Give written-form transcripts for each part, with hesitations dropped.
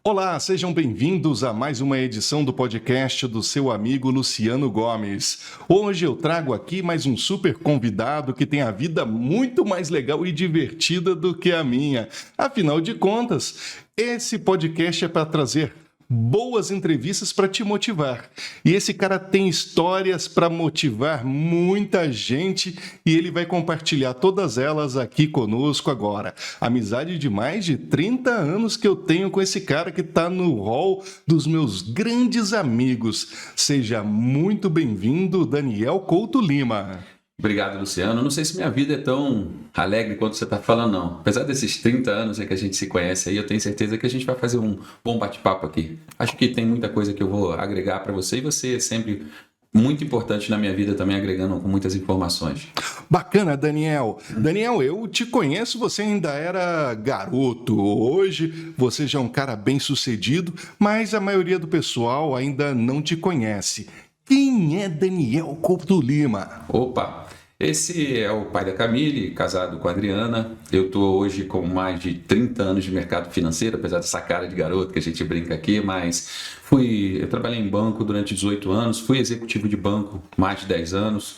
Olá, sejam bem-vindos a mais uma edição do podcast do seu amigo Luciano Gomes. Hoje eu trago aqui mais um super convidado que tem a vida muito mais legal e divertida do que a minha. Afinal de contas, esse podcast é para trazer boas entrevistas para te motivar. E esse cara tem histórias para motivar muita gente e ele vai compartilhar todas elas aqui conosco agora. Amizade de mais de 30 anos que eu tenho com esse cara que está no hall dos meus grandes amigos. Seja muito bem-vindo, Daniel Couto Lima. Obrigado, Luciano. Não sei se minha vida é tão alegre quanto você está falando, não. Apesar desses 30 anos que a gente se conhece aí, eu tenho certeza que a gente vai fazer um bom bate-papo aqui. Acho que tem muita coisa que eu vou agregar para você e você é sempre muito importante na minha vida também, agregando com muitas informações. Bacana, Daniel. Daniel, eu te conheço, você ainda era garoto. Hoje você já é um cara bem-sucedido, mas a maioria do pessoal ainda não te conhece. Quem é Daniel Couto Lima? Opa! Esse é o pai da Camille, casado com a Adriana. Eu estou hoje com mais de 30 anos de mercado financeiro, apesar dessa cara de garoto que a gente brinca aqui, mas eu trabalhei em banco durante 18 anos, fui executivo de banco mais de 10 anos,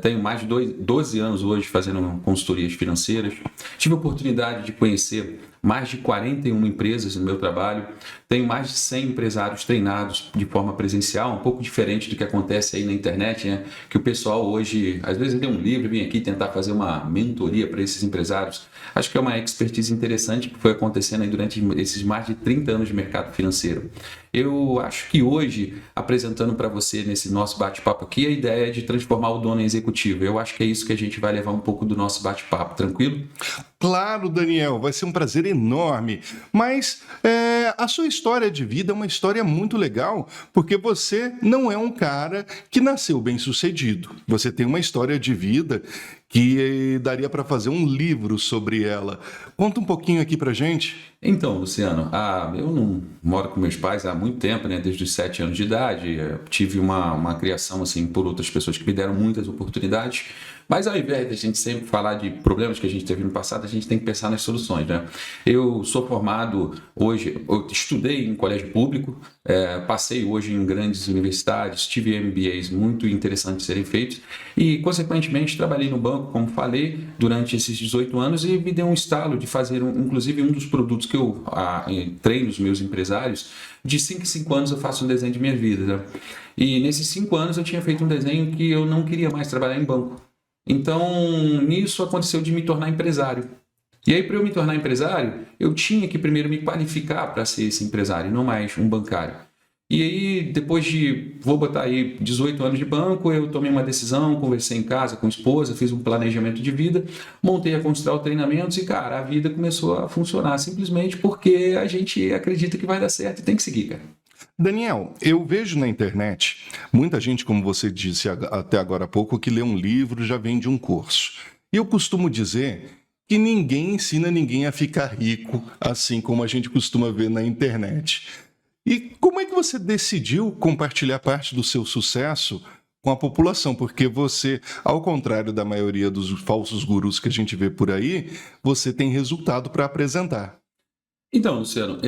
tenho mais de 12 anos hoje fazendo consultorias financeiras. Tive a oportunidade de conhecer mais de 41 empresas no meu trabalho, tenho mais de 100 empresários treinados de forma presencial, um pouco diferente do que acontece aí na internet, né? Que o pessoal hoje, às vezes lê um livro e vem aqui tentar fazer uma mentoria para esses empresários. Acho que é uma expertise interessante que foi acontecendo aí durante esses mais de 30 anos de mercado financeiro. Eu acho que hoje, apresentando para você nesse nosso bate-papo aqui, a ideia é de transformar o dono em executivo. Eu acho que é isso que a gente vai levar um pouco do nosso bate-papo, tranquilo? Claro, Daniel, vai ser um prazer enorme. Mas a sua história de vida é uma história muito legal, porque você não é um cara que nasceu bem-sucedido. Você tem uma história de vida que daria para fazer um livro sobre ela. Conta um pouquinho aqui pra gente. Então, Luciano, eu não moro com meus pais há muito tempo, né? Desde os 7 anos de idade. Eu tive uma criação assim por outras pessoas que me deram muitas oportunidades. Mas ao invés de a gente sempre falar de problemas que a gente teve no passado, a gente tem que pensar nas soluções, né? Eu sou formado hoje, eu estudei em colégio público, passei hoje em grandes universidades, tive MBAs muito interessantes de serem feitos e, consequentemente, trabalhei no banco, como falei, durante esses 18 anos e me deu um estalo de fazer, inclusive, um dos produtos que eu treino os meus empresários. De 5 em 5 anos eu faço um desenho de minha vida, né? E nesses 5 anos eu tinha feito um desenho que eu não queria mais trabalhar em banco. Então, nisso aconteceu de me tornar empresário. E aí, para eu me tornar empresário, eu tinha que primeiro me qualificar para ser esse empresário, não mais um bancário. E aí, depois de, vou botar aí 18 anos de banco, eu tomei uma decisão, conversei em casa com a esposa, fiz um planejamento de vida, montei a Construal Treinamentos e, cara, a vida começou a funcionar simplesmente porque a gente acredita que vai dar certo e tem que seguir, cara. Daniel, eu vejo na internet muita gente, como você disse até agora há pouco, que lê um livro já vende um curso. E eu costumo dizer que ninguém ensina ninguém a ficar rico, assim como a gente costuma ver na internet. E como é que você decidiu compartilhar parte do seu sucesso com a população? Porque você, ao contrário da maioria dos falsos gurus que a gente vê por aí, você tem resultado para apresentar. Então, Luciano,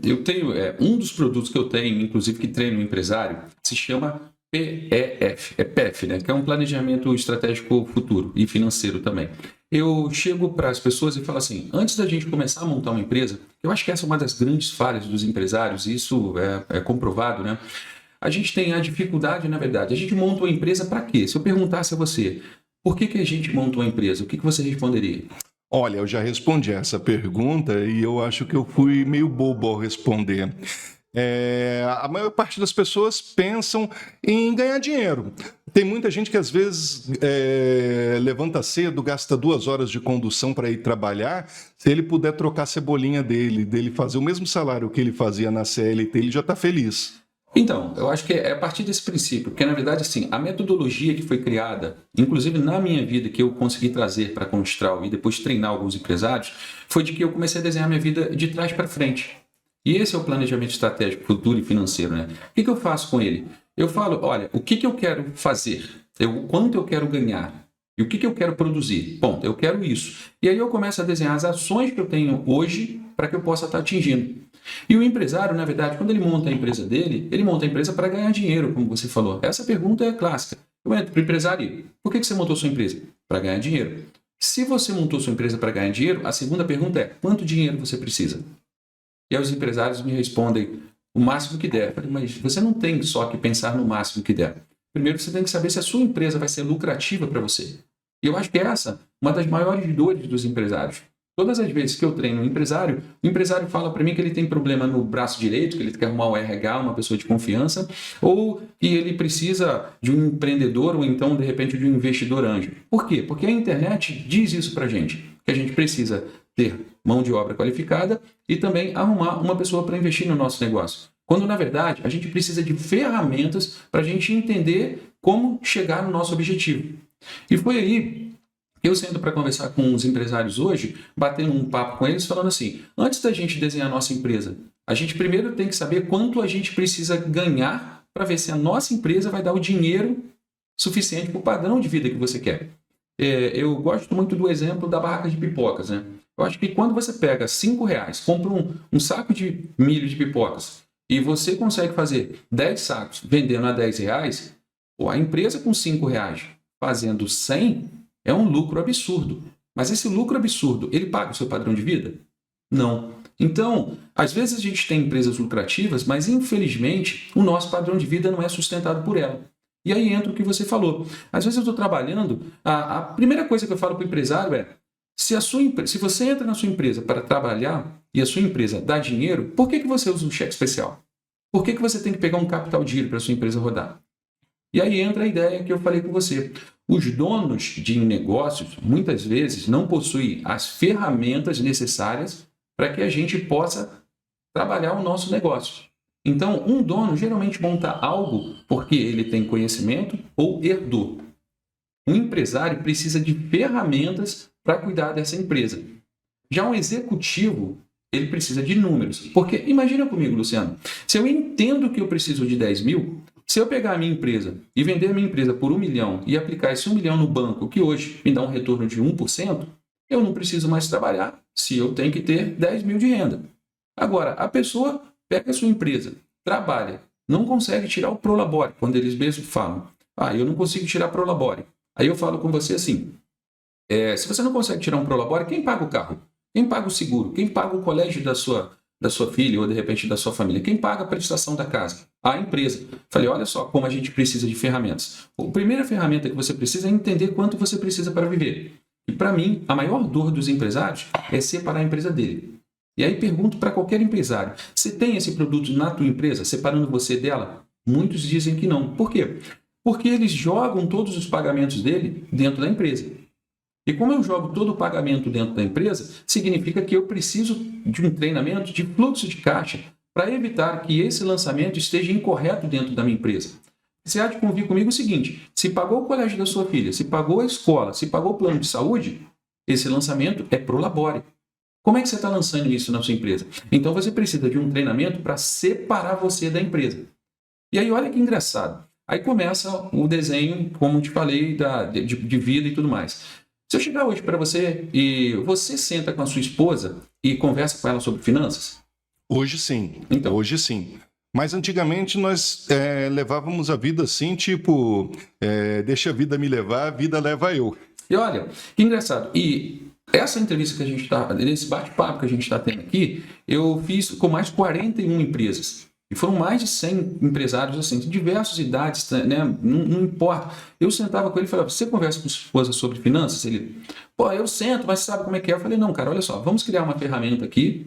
eu tenho um dos produtos que eu tenho, inclusive que treino um empresário, se chama PEF, PEF, né? Que é um planejamento estratégico futuro e financeiro também. Eu chego para as pessoas e falo assim, antes da gente começar a montar uma empresa, eu acho que essa é uma das grandes falhas dos empresários, e isso é comprovado, né? A gente tem a dificuldade, na verdade, a gente monta uma empresa para quê? Se eu perguntasse a você, por que a gente monta uma empresa? O que você responderia? Olha, eu já respondi essa pergunta e eu acho que eu fui meio bobo ao responder. A maior parte das pessoas pensam em ganhar dinheiro. Tem muita gente que às vezes levanta cedo, gasta 2 horas de condução para ir trabalhar. Se ele puder trocar a cebolinha dele fazer o mesmo salário que ele fazia na CLT, ele já está feliz. Então, eu acho que é a partir desse princípio, porque na verdade, assim, a metodologia que foi criada, inclusive na minha vida, que eu consegui trazer para a Construal e depois treinar alguns empresários, foi de que eu comecei a desenhar minha vida de trás para frente. E esse é o planejamento estratégico, futuro e financeiro, né? O que eu faço com ele? Eu falo, olha, o que eu quero fazer? O quanto eu quero ganhar? E o que eu quero produzir? Bom, eu quero isso. E aí eu começo a desenhar as ações que eu tenho hoje para que eu possa estar atingindo. E o empresário, na verdade, quando ele monta a empresa dele, ele monta a empresa para ganhar dinheiro, como você falou. Essa pergunta é clássica. Eu entro para o empresário, por que você montou sua empresa? Para ganhar dinheiro. Se você montou sua empresa para ganhar dinheiro, a segunda pergunta é, quanto dinheiro você precisa? E aí os empresários me respondem, o máximo que der. Eu falei, mas você não tem só que pensar no máximo que der. Primeiro você tem que saber se a sua empresa vai ser lucrativa para você. E eu acho que essa é uma das maiores dores dos empresários. Todas as vezes que eu treino um empresário, o empresário fala para mim que ele tem problema no braço direito, que ele quer arrumar o RH, uma pessoa de confiança, ou que ele precisa de um empreendedor ou então, de repente, de um investidor anjo. Por quê? Porque a internet diz isso para a gente, que a gente precisa ter mão de obra qualificada e também arrumar uma pessoa para investir no nosso negócio. Quando, na verdade, a gente precisa de ferramentas para a gente entender como chegar no nosso objetivo. E foi aí que eu sento para conversar com os empresários hoje, batendo um papo com eles, falando assim, antes da gente desenhar a nossa empresa, a gente primeiro tem que saber quanto a gente precisa ganhar para ver se a nossa empresa vai dar o dinheiro suficiente para o padrão de vida que você quer. Eu gosto muito do exemplo da barraca de pipocas, né? Eu acho que quando você pega R$5, compra um saco de milho de pipocas e você consegue fazer 10 sacos vendendo a R$10, a empresa com R$5 fazendo 100 é um lucro absurdo. Mas esse lucro absurdo, ele paga o seu padrão de vida? Não. Então, às vezes a gente tem empresas lucrativas, mas infelizmente o nosso padrão de vida não é sustentado por ela. E aí entra o que você falou. Às vezes eu estou trabalhando, a primeira coisa que eu falo para o empresário é, se você entra na sua empresa para trabalhar e a sua empresa dá dinheiro, por que você usa um cheque especial? Por que você tem que pegar um capital de giro para a sua empresa rodar? E aí entra a ideia que eu falei com você. Os donos de negócios, muitas vezes, não possuem as ferramentas necessárias para que a gente possa trabalhar o nosso negócio. Então, um dono geralmente monta algo porque ele tem conhecimento ou herdou. Um empresário precisa de ferramentas para cuidar dessa empresa. Já um executivo, ele precisa de números. Porque, imagina comigo, Luciano, se eu entendo que eu preciso de 10 mil, se eu pegar a minha empresa e vender a minha empresa por 1 milhão e aplicar esse 1 milhão no banco, que hoje me dá um retorno de 1%, eu não preciso mais trabalhar se eu tenho que ter 10 mil de renda. Agora, a pessoa pega a sua empresa, trabalha, não consegue tirar o Prolabore, quando eles mesmos falam, eu não consigo tirar Prolabore. Aí eu falo com você assim, se você não consegue tirar um Prolabore, quem paga o carro? Quem paga o seguro? Quem paga o colégio da sua filha ou, de repente, da sua família? Quem paga a prestação da casa? A empresa. Falei, olha só como a gente precisa de ferramentas. A primeira ferramenta que você precisa é entender quanto você precisa para viver. E, para mim, a maior dor dos empresários é separar a empresa dele. E aí pergunto para qualquer empresário, você tem esse produto na tua empresa, separando você dela? Muitos dizem que não. Por quê? Porque eles jogam todos os pagamentos dele dentro da empresa. E como eu jogo todo o pagamento dentro da empresa, significa que eu preciso de um treinamento de fluxo de caixa para evitar que esse lançamento esteja incorreto dentro da minha empresa. Você há de convir comigo o seguinte, se pagou o colégio da sua filha, se pagou a escola, se pagou o plano de saúde, esse lançamento é Prolabore. Como é que você está lançando isso na sua empresa? Então você precisa de um treinamento para separar você da empresa. E aí olha que engraçado. Aí começa o desenho, como te falei, de vida e tudo mais. Se eu chegar hoje para você e você senta com a sua esposa e conversa com ela sobre finanças? Hoje sim, então. Hoje sim. Mas antigamente nós levávamos a vida assim, tipo, deixa a vida me levar, a vida leva eu. E olha, que engraçado. E essa entrevista que a gente está, nesse bate-papo que a gente está tendo aqui, eu fiz com mais de 41 empresas. E foram mais de 100 empresários, assim, de diversas idades, né? Não importa. Eu sentava com ele e falava, você conversa com sua esposa sobre finanças? Ele, eu sento, mas sabe como é que é? Eu falei, não, cara, olha só, vamos criar uma ferramenta aqui,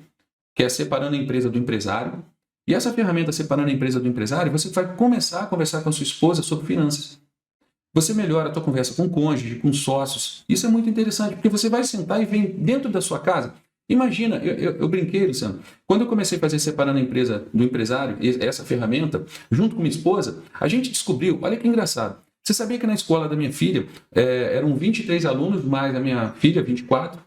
que é separando a empresa do empresário. E essa ferramenta separando a empresa do empresário, você vai começar a conversar com a sua esposa sobre finanças. Você melhora a tua conversa com o cônjuge, com sócios. Isso é muito interessante, porque você vai sentar e vem dentro da sua casa. Imagina, eu brinquei, Luciano, quando eu comecei a fazer separando a empresa do empresário, essa ferramenta, junto com minha esposa, a gente descobriu, olha que engraçado, você sabia que na escola da minha filha eram 23 alunos, mais a minha filha, 24,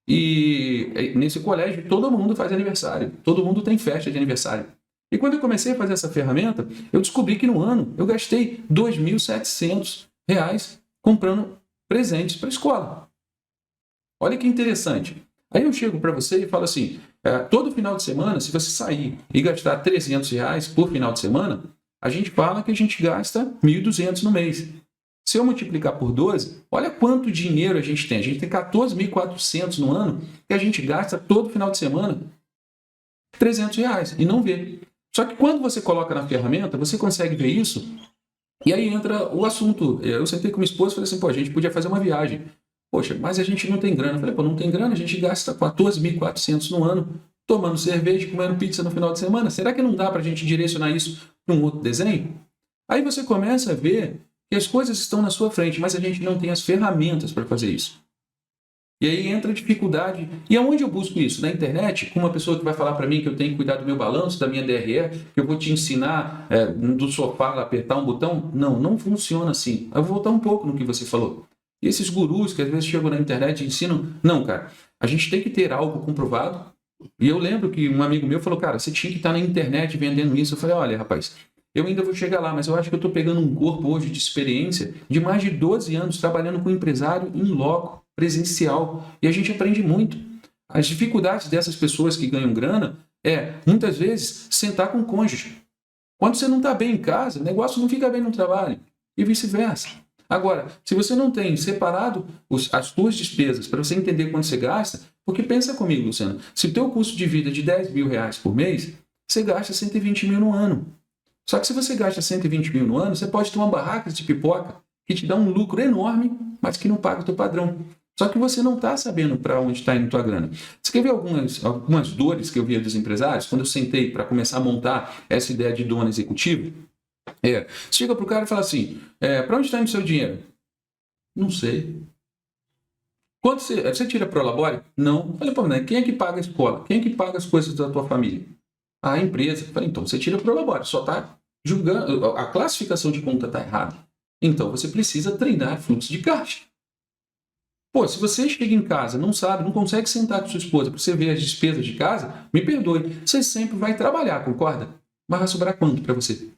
e nesse colégio todo mundo faz aniversário, todo mundo tem festa de aniversário. E quando eu comecei a fazer essa ferramenta, eu descobri que no ano eu gastei R$ 2.700 comprando presentes para a escola. Olha que interessante. Aí eu chego para você e falo assim, todo final de semana, se você sair e gastar R$300 por final de semana, a gente fala que a gente gasta R$1.200 no mês. Se eu multiplicar por 12, olha quanto dinheiro a gente tem. A gente tem R$14.400 no ano que a gente gasta todo final de semana R$300 e não vê. Só que quando você coloca na ferramenta, você consegue ver isso e aí entra o assunto. Eu sentei com minha esposa e falei assim, pô, a gente podia fazer uma viagem. Poxa, mas a gente não tem grana. Eu falei, pô, não tem grana, a gente gasta R$14.400 no ano tomando cerveja, comendo pizza no final de semana. Será que não dá para a gente direcionar isso para um outro desenho? Aí você começa a ver que as coisas estão na sua frente, mas a gente não tem as ferramentas para fazer isso. E aí entra a dificuldade. E aonde eu busco isso? Na internet, com uma pessoa que vai falar para mim que eu tenho que cuidar do meu balanço, da minha DRE, que eu vou te ensinar do sofá apertar um botão? Não, não funciona assim. Eu vou voltar um pouco no que você falou. E esses gurus que às vezes chegam na internet e ensinam, não, cara, a gente tem que ter algo comprovado. E eu lembro que um amigo meu falou, cara, você tinha que estar na internet vendendo isso. Eu falei, olha, rapaz, eu ainda vou chegar lá, mas eu acho que eu estou pegando um corpo hoje de experiência de mais de 12 anos trabalhando com empresário em loco, presencial. E a gente aprende muito. As dificuldades dessas pessoas que ganham grana muitas vezes, sentar com o cônjuge. Quando você não está bem em casa, o negócio não fica bem no trabalho. E vice-versa. Agora, se você não tem separado as suas despesas para você entender quanto você gasta, porque pensa comigo, Luciano, se o teu custo de vida é de R$10.000 por mês, você gasta 120 mil no ano. Só que se você gasta 120 mil no ano, você pode ter uma barraca de pipoca que te dá um lucro enorme, mas que não paga o teu padrão. Só que você não está sabendo para onde está indo a tua grana. Você quer ver algumas dores que eu via dos empresários quando eu sentei para começar a montar essa ideia de dono executivo? Você chega para o cara e fala assim, para onde está indo o seu dinheiro? Não sei. Quanto você tira para o labore? Não. Falei, pô, né? Quem é que paga a escola? Quem é que paga as coisas da tua família? A empresa. Falei, então você tira para o labore, só está julgando, a classificação de conta está errada. Então você precisa treinar fluxo de caixa. Pô, se você chega em casa, não sabe, não consegue sentar com sua esposa para você ver as despesas de casa, me perdoe, você sempre vai trabalhar, concorda? Mas vai sobrar quanto para você?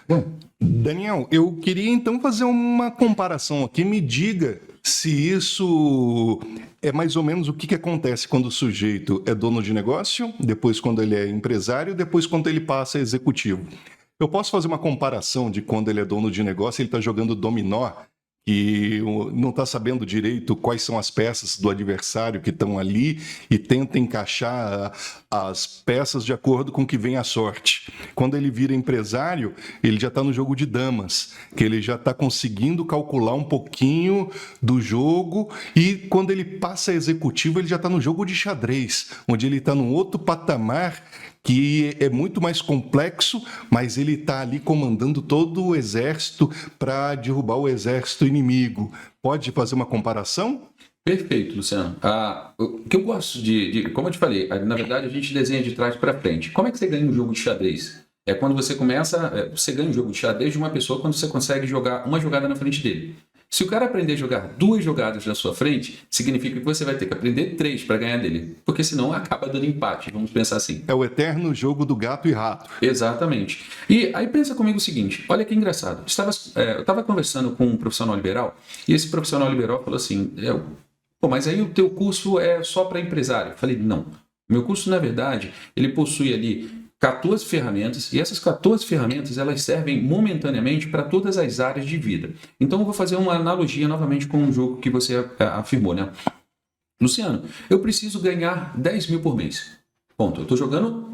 Bom, Daniel, eu queria então fazer uma comparação aqui. Me diga se isso é mais ou menos o que acontece quando o sujeito é dono de negócio, depois quando ele é empresário, depois quando ele passa a executivo. Eu posso fazer uma comparação de quando ele é dono de negócio, ele está jogando dominó e não está sabendo direito quais são as peças do adversário que estão ali e tenta encaixar as peças de acordo com que vem a sorte. Quando ele vira empresário, ele já está no jogo de damas, que ele já está conseguindo calcular um pouquinho do jogo, e quando ele passa a executivo, ele já está no jogo de xadrez, onde ele está num outro patamar que é muito mais complexo, mas ele está ali comandando todo o exército para derrubar o exército inimigo. Pode fazer uma comparação? Perfeito, Luciano. O que eu gosto como eu te falei, na verdade a gente desenha de trás para frente. Como é que você ganha um jogo de xadrez? É quando você você ganha um jogo de xadrez de uma pessoa quando você consegue jogar uma jogada na frente dele. Se o cara aprender a jogar 2 jogadas na sua frente, significa que você vai ter que aprender 3 para ganhar dele. Porque senão acaba dando empate, vamos pensar assim. É o eterno jogo do gato e rato. Exatamente. E aí pensa comigo o seguinte, olha que engraçado. Eu estava conversando com um profissional liberal, e esse profissional liberal falou assim, pô, mas aí o teu curso é só para empresário? Eu falei, não. O meu curso, na verdade, ele possui ali 14 ferramentas, e essas 14 ferramentas elas servem momentaneamente para todas as áreas de vida. Então eu vou fazer uma analogia novamente com um jogo que você afirmou, né? Luciano, eu preciso ganhar 10 mil por mês. Ponto. Eu estou jogando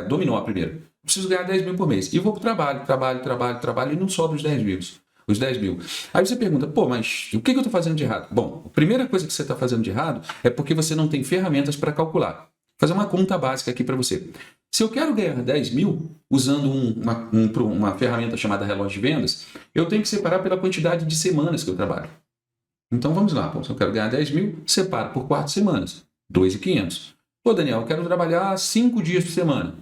dominó primeiro. Preciso ganhar 10 mil por mês. E vou para o trabalho, e não sobra os 10 mil. Os 10 mil. Aí você pergunta, pô, mas o que eu estou fazendo de errado? Bom, a primeira coisa que você está fazendo de errado é porque você não tem ferramentas para calcular. Vou fazer uma conta básica aqui para você. Se eu quero ganhar 10 mil usando uma ferramenta chamada relógio de vendas, eu tenho que separar pela quantidade de semanas que eu trabalho. Então vamos lá, pô, se eu quero ganhar 10 mil, separo por 4 semanas, 2.500. Pô, Daniel, eu quero trabalhar 5 dias por semana,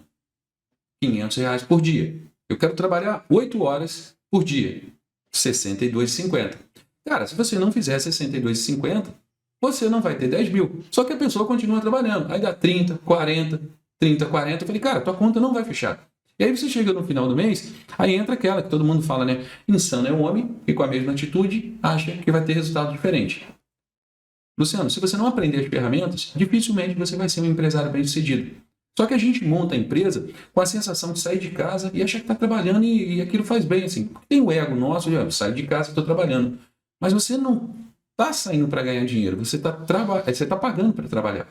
R$500 por dia. Eu quero trabalhar 8 horas por dia, R$62,50. Cara, se você não fizer R$62,50, você não vai ter 10 mil. Só que a pessoa continua trabalhando. Aí dá 30, 40. Eu falei, cara, tua conta não vai fechar. E aí você chega no final do mês, aí entra aquela que todo mundo fala, né? Insano é o homem que com a mesma atitude acha que vai ter resultado diferente. Luciano, se você não aprender as ferramentas, dificilmente você vai ser um empresário bem-sucedido. Só que a gente monta a empresa com a sensação de sair de casa e achar que está trabalhando e aquilo faz bem, assim. Tem o ego nosso, eu saio de casa e estou trabalhando. Mas você não está saindo para ganhar dinheiro, você está pagando para trabalhar.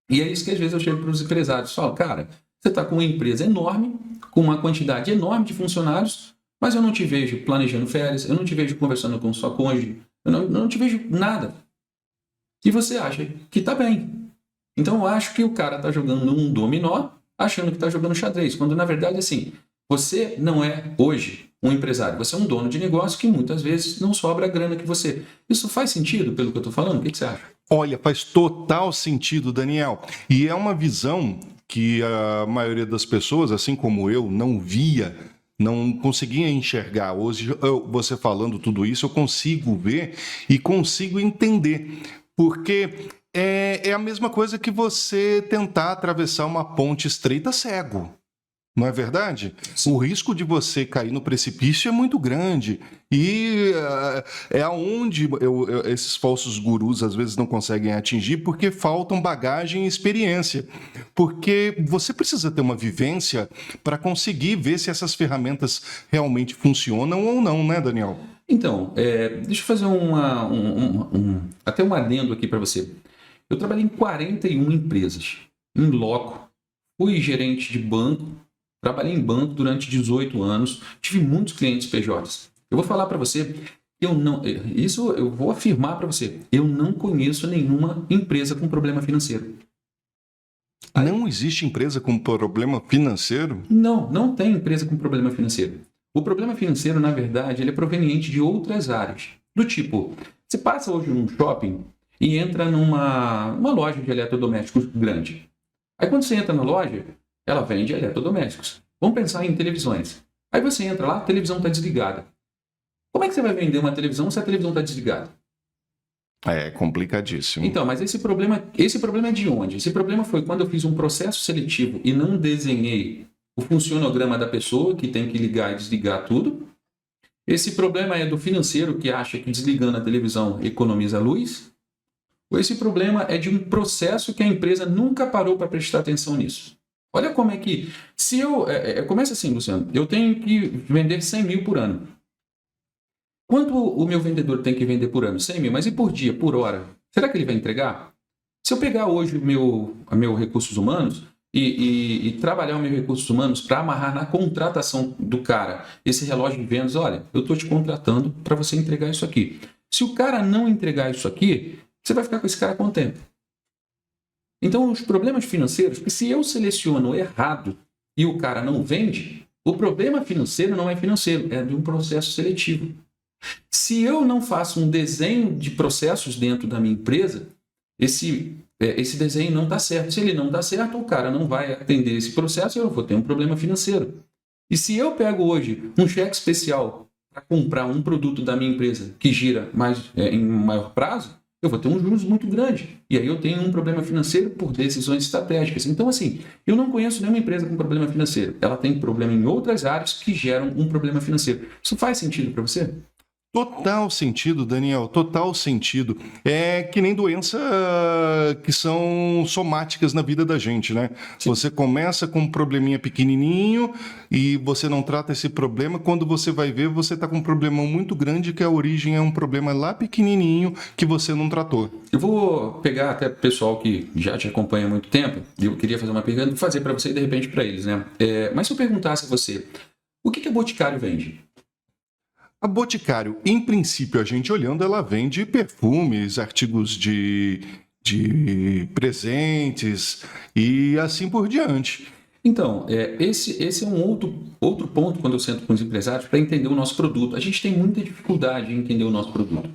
E é isso que às vezes eu chego para os empresários e falo, cara, você está com uma empresa enorme, com uma quantidade enorme de funcionários, mas eu não te vejo planejando férias, eu não te vejo conversando com sua cônjuge, eu não te vejo nada. E você acha que está bem. Então eu acho que o cara está jogando um dominó, achando que está jogando xadrez, quando na verdade, assim, você não é hoje um empresário, você é um dono de negócio que muitas vezes não sobra a grana que você. Isso faz sentido pelo que eu estou falando? O que você acha? Olha, faz total sentido, Daniel. E é uma visão que a maioria das pessoas, assim como eu, não via, não conseguia enxergar. Hoje, você falando tudo isso, eu consigo ver e consigo entender. Porque é a mesma coisa que você tentar atravessar uma ponte estreita cego. Não é verdade? O risco de você cair no precipício é muito grande. E é aonde esses falsos gurus às vezes não conseguem atingir porque faltam bagagem e experiência. Porque você precisa ter uma vivência para conseguir ver se essas ferramentas realmente funcionam ou não, né, Daniel? Então, deixa eu fazer até um adendo aqui para você. Eu trabalhei em 41 empresas, em loco, fui gerente de banco, trabalhei em banco durante 18 anos, tive muitos clientes PJs. Eu vou falar para você, eu vou afirmar para você, eu não conheço nenhuma empresa com problema financeiro. Não existe empresa com problema financeiro? Não tem empresa com problema financeiro. O problema financeiro, na verdade, ele é proveniente de outras áreas. Do tipo, você passa hoje num shopping e entra numa loja de eletrodomésticos grande. Aí quando você entra na loja, ela vende eletrodomésticos. Vamos pensar em televisões. Aí você entra lá, a televisão está desligada. Como é que você vai vender uma televisão se a televisão está desligada? É complicadíssimo. Então, mas esse problema é de onde? Esse problema foi quando eu fiz um processo seletivo e não desenhei o funcionograma da pessoa que tem que ligar e desligar tudo. Esse problema é do financeiro que acha que desligando a televisão economiza luz. Ou esse problema é de um processo que a empresa nunca parou para prestar atenção nisso. Olha como é que... Começa assim, Luciano. Eu tenho que vender 100 mil por ano. Quanto o meu vendedor tem que vender por ano? 100 mil. Mas e por dia, por hora? Será que ele vai entregar? Se eu pegar hoje o meu recursos humanos e trabalhar os meus recursos humanos para amarrar na contratação do cara esse relógio de vendas, olha, eu estou te contratando para você entregar isso aqui. Se o cara não entregar isso aqui, você vai ficar com esse cara quanto tempo? Então, os problemas financeiros, se eu seleciono errado e o cara não vende, o problema financeiro não é financeiro, é de um processo seletivo. Se eu não faço um desenho de processos dentro da minha empresa, esse desenho não está certo. Se ele não está certo, o cara não vai atender esse processo e eu vou ter um problema financeiro. E se eu pego hoje um cheque especial para comprar um produto da minha empresa que gira em maior prazo, eu vou ter um juros muito grande. E aí eu tenho um problema financeiro por decisões estratégicas. Então, assim, eu não conheço nenhuma empresa com problema financeiro. Ela tem problema em outras áreas que geram um problema financeiro. Isso faz sentido para você? Total sentido, Daniel, total sentido. É que nem doença que são somáticas na vida da gente, né? Sim. Você começa com um probleminha pequenininho e você não trata esse problema. Quando você vai ver, você está com um problemão muito grande que a origem é um problema lá pequenininho que você não tratou. Eu vou pegar até o pessoal que já te acompanha há muito tempo e eu queria fazer uma pergunta, fazer para você e de repente para eles, né? Mas se eu perguntasse a você, o que a Boticário vende? A Boticário, em princípio, a gente olhando, ela vende perfumes, artigos de presentes e assim por diante. Então, esse é um outro ponto quando eu sento com os empresários para entender o nosso produto. A gente tem muita dificuldade em entender o nosso produto.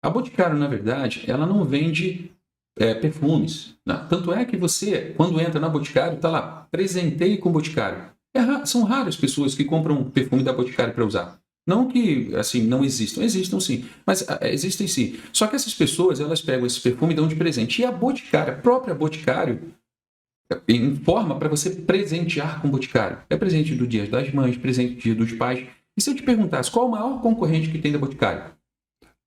A Boticário, na verdade, ela não vende perfumes. Não. Tanto é que você, quando entra na Boticário, está lá, presenteie com Boticário. São raras pessoas que compram perfume da Boticário para usar. Não que, assim, não existam sim, mas existem sim. Só que essas pessoas, elas pegam esse perfume e dão de presente. E a Boticário, a própria Boticário, em forma para você presentear com o Boticário. É presente do Dia das Mães, presente do Dia dos Pais. E se eu te perguntasse, qual o maior concorrente que tem da Boticário?